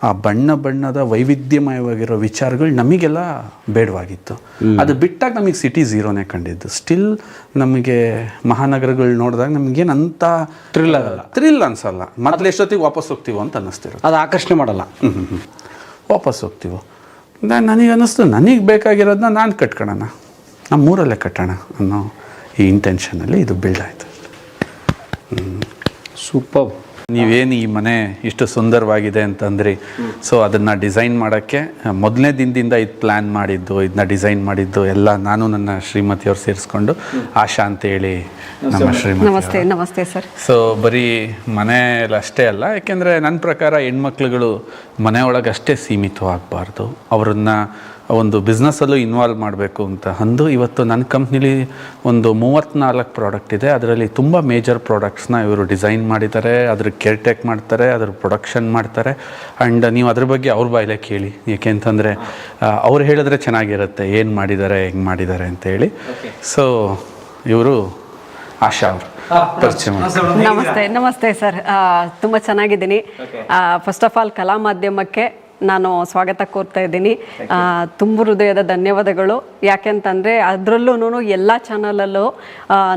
ಆ ಬಣ್ಣದ ವೈವಿಧ್ಯಮಯವಾಗಿರೋ ವಿಚಾರಗಳು ನಮಗೆಲ್ಲ ಬೇಡವಾಗಿತ್ತು. ಅದು ಬಿಟ್ಟಾಗ ನಮಗೆ ಸಿಟಿ ಝೀರೋನೇ ಕಂಡಿದ್ದು. ಸ್ಟಿಲ್ ನಮಗೆ ಮಹಾನಗರಗಳು ನೋಡಿದಾಗ ನಮಗೇನಂತ ಥ್ರಿಲ್ ಅನ್ಸಲ್ಲ. ಮೊದಲು ಎಷ್ಟೊತ್ತಿಗೆ ವಾಪಸ್ ಹೋಗ್ತೀವೋ ಅಂತ ಅನ್ನಿಸ್ತಿರೋ, ಅದು ಆಕರ್ಷಣೆ ಮಾಡಲ್ಲ. ವಾಪಸ್ ಹೋಗ್ತೀವೋ. ನನಗೆ ಅನ್ನಿಸ್ತು, ನನಗೆ ಬೇಕಾಗಿರೋದನ್ನ ನಾನು ಕಟ್ಕೊಳ್ಳೋಣ, ನಮ್ಮೂರಲ್ಲೇ ಕಟ್ಟೋಣ ಅನ್ನೋ ಈ ಇಂಟೆನ್ಷನಲ್ಲಿ ಇದು ಬಿಲ್ಡ್ ಆಯಿತು. ಸೂಪರ್. ನೀವೇನು ಈ ಮನೆ ಇಷ್ಟು ಸುಂದರವಾಗಿದೆ ಅಂತಂದ್ರಿ. ಸೊ ಅದನ್ನು ಡಿಸೈನ್ ಮಾಡೋಕ್ಕೆ ಮೊದಲನೇ ದಿನದಿಂದ ಇದು ಪ್ಲ್ಯಾನ್ ಮಾಡಿದ್ದು, ಇದನ್ನ ಡಿಸೈನ್ ಮಾಡಿದ್ದು ಎಲ್ಲ ನಾನು ನನ್ನ ಶ್ರೀಮತಿಯವ್ರು ಸೇರಿಸ್ಕೊಂಡು, ಆಶಾ ಅಂತೇಳಿ ನಮ್ಮ ಶ್ರೀಮತಿ. ನಮಸ್ತೆ. ನಮಸ್ತೆ ಸರ್. ಸೊ ಬರೀ ಮನೆಯಲ್ಲಿ ಅಷ್ಟೇ ಅಲ್ಲ, ಯಾಕೆಂದರೆ ನನ್ನ ಪ್ರಕಾರ ಹೆಣ್ಮಕ್ಳುಗಳು ಮನೆಯೊಳಗೆ ಅಷ್ಟೇ ಸೀಮಿತವಾಗಬಾರ್ದು, ಅವರನ್ನು ಒಂದು ಬಿಸ್ನೆಸ್ಸಲ್ಲೂ ಇನ್ವಾಲ್ವ್ ಮಾಡಬೇಕು ಅಂತ ಅಂದು ಇವತ್ತು ನನ್ನ ಕಂಪ್ನಿಲಿ ಒಂದು 34 ಪ್ರಾಡಕ್ಟ್ ಇದೆ. ಅದರಲ್ಲಿ ತುಂಬ ಮೇಜರ್ ಪ್ರಾಡಕ್ಟ್ಸ್ನ ಇವರು ಡಿಸೈನ್ ಮಾಡಿದ್ದಾರೆ, ಅದ್ರ ಕೇರ್ ಟೇಕ್ ಮಾಡ್ತಾರೆ, ಅದ್ರ ಪ್ರೊಡಕ್ಷನ್ ಮಾಡ್ತಾರೆ. ಆ್ಯಂಡ್ ನೀವು ಅದ್ರ ಬಗ್ಗೆ ಅವ್ರ ಬಾಯಲ್ಲೇ ಕೇಳಿ, ಏಕೆ ಅಂತಂದರೆ ಅವ್ರು ಹೇಳಿದ್ರೆ ಚೆನ್ನಾಗಿರುತ್ತೆ, ಏನು ಮಾಡಿದ್ದಾರೆ, ಹೆಂಗೆ ಮಾಡಿದ್ದಾರೆ ಅಂತೇಳಿ. ಸೊ ಇವರು ಆಶಾ ಅವರು ಪರಿಚಯ ಮಾಡಿ. ನಮಸ್ತೆ. ನಮಸ್ತೆ ಸರ್. ತುಂಬ ಚೆನ್ನಾಗಿದ್ದೀನಿ. ಫಸ್ಟ್ ಆಫ್ ಆಲ್ ಕಲಾ ಮಾಧ್ಯಮಕ್ಕೆ ನಾನು ಸ್ವಾಗತ ಕೋರ್ತಾ ಇದ್ದೀನಿ. ತುಂಬ ಹೃದಯದ ಧನ್ಯವಾದಗಳು. ಯಾಕೆಂತಂದರೆ ಅದರಲ್ಲೂ ಎಲ್ಲ ಚಾನಲಲ್ಲೂ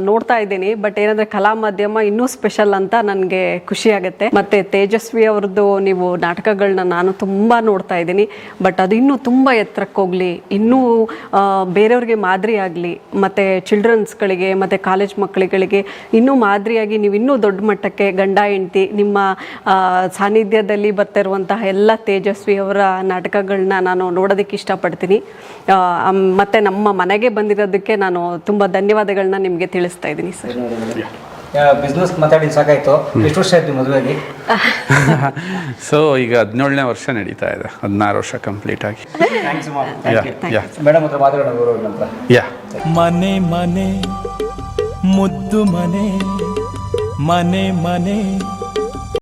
ನೋಡ್ತಾ ಇದ್ದೀನಿ. ಬಟ್ ಏನಂದರೆ ಕಲಾ ಮಾಧ್ಯಮ ಇನ್ನೂ ಸ್ಪೆಷಲ್ ಅಂತ ನನಗೆ ಖುಷಿಯಾಗುತ್ತೆ. ಮತ್ತು ತೇಜಸ್ವಿ ಅವ್ರದ್ದು ನೀವು ನಾಟಕಗಳನ್ನ ನಾನು ತುಂಬ ನೋಡ್ತಾ ಇದ್ದೀನಿ. ಬಟ್ ಅದು ಇನ್ನೂ ತುಂಬ ಎತ್ತರಕ್ಕೆ ಹೋಗಲಿ, ಇನ್ನೂ ಬೇರೆಯವ್ರಿಗೆ ಮಾದರಿ ಆಗಲಿ, ಮತ್ತು ಚಿಲ್ಡ್ರನ್ಸ್ಗಳಿಗೆ ಮತ್ತು ಕಾಲೇಜ್ ಮಕ್ಕಳುಗಳಿಗೆ ಇನ್ನೂ ಮಾದರಿಯಾಗಿ ನೀವು ಇನ್ನೂ ದೊಡ್ಡ ಮಟ್ಟಕ್ಕೆ ಗಂಡ ಹೆಂಡತಿ ನಿಮ್ಮ ಸಾನ್ನಿಧ್ಯದಲ್ಲಿ ಬರ್ತಿರುವಂತಹ ಎಲ್ಲ ತೇಜಸ್ವಿ ಅವರ ನಾಟಕಗಳನ್ನ ನಾನು ನೋಡೋದಕ್ಕೆ ಇಷ್ಟಪಡ್ತೀನಿ. ಮತ್ತು ನಮ್ಮ ಮನೆಗೆ ಬಂದಿರೋದಕ್ಕೆ ನಾನು ತುಂಬ ಧನ್ಯವಾದಗಳನ್ನ ನಿಮಗೆ ತಿಳಿಸ್ತಾ ಇದ್ದೀನಿ ಸರ್. ಬಿಸ್ನೆಸ್ ಮಾತಾಡಿ ಸಾಕಾಯ್ತು. ಎಷ್ಟು ವರ್ಷ ಆಯ್ತು ಮದುವೆಗೆ? ಸೊ ಈಗ 17ನೇ ವರ್ಷ ನಡೀತಾ ಇದೆ, 16 ವರ್ಷ ಕಂಪ್ಲೀಟ್ ಆಗಿ. ಮೇಡಮ್ ಹತ್ರ ಮಾತಾಡೋಣ. ಮನೆ ಮನೆ ಮುದ್ದು ಮನೆ ಮನೆ ಮನೆ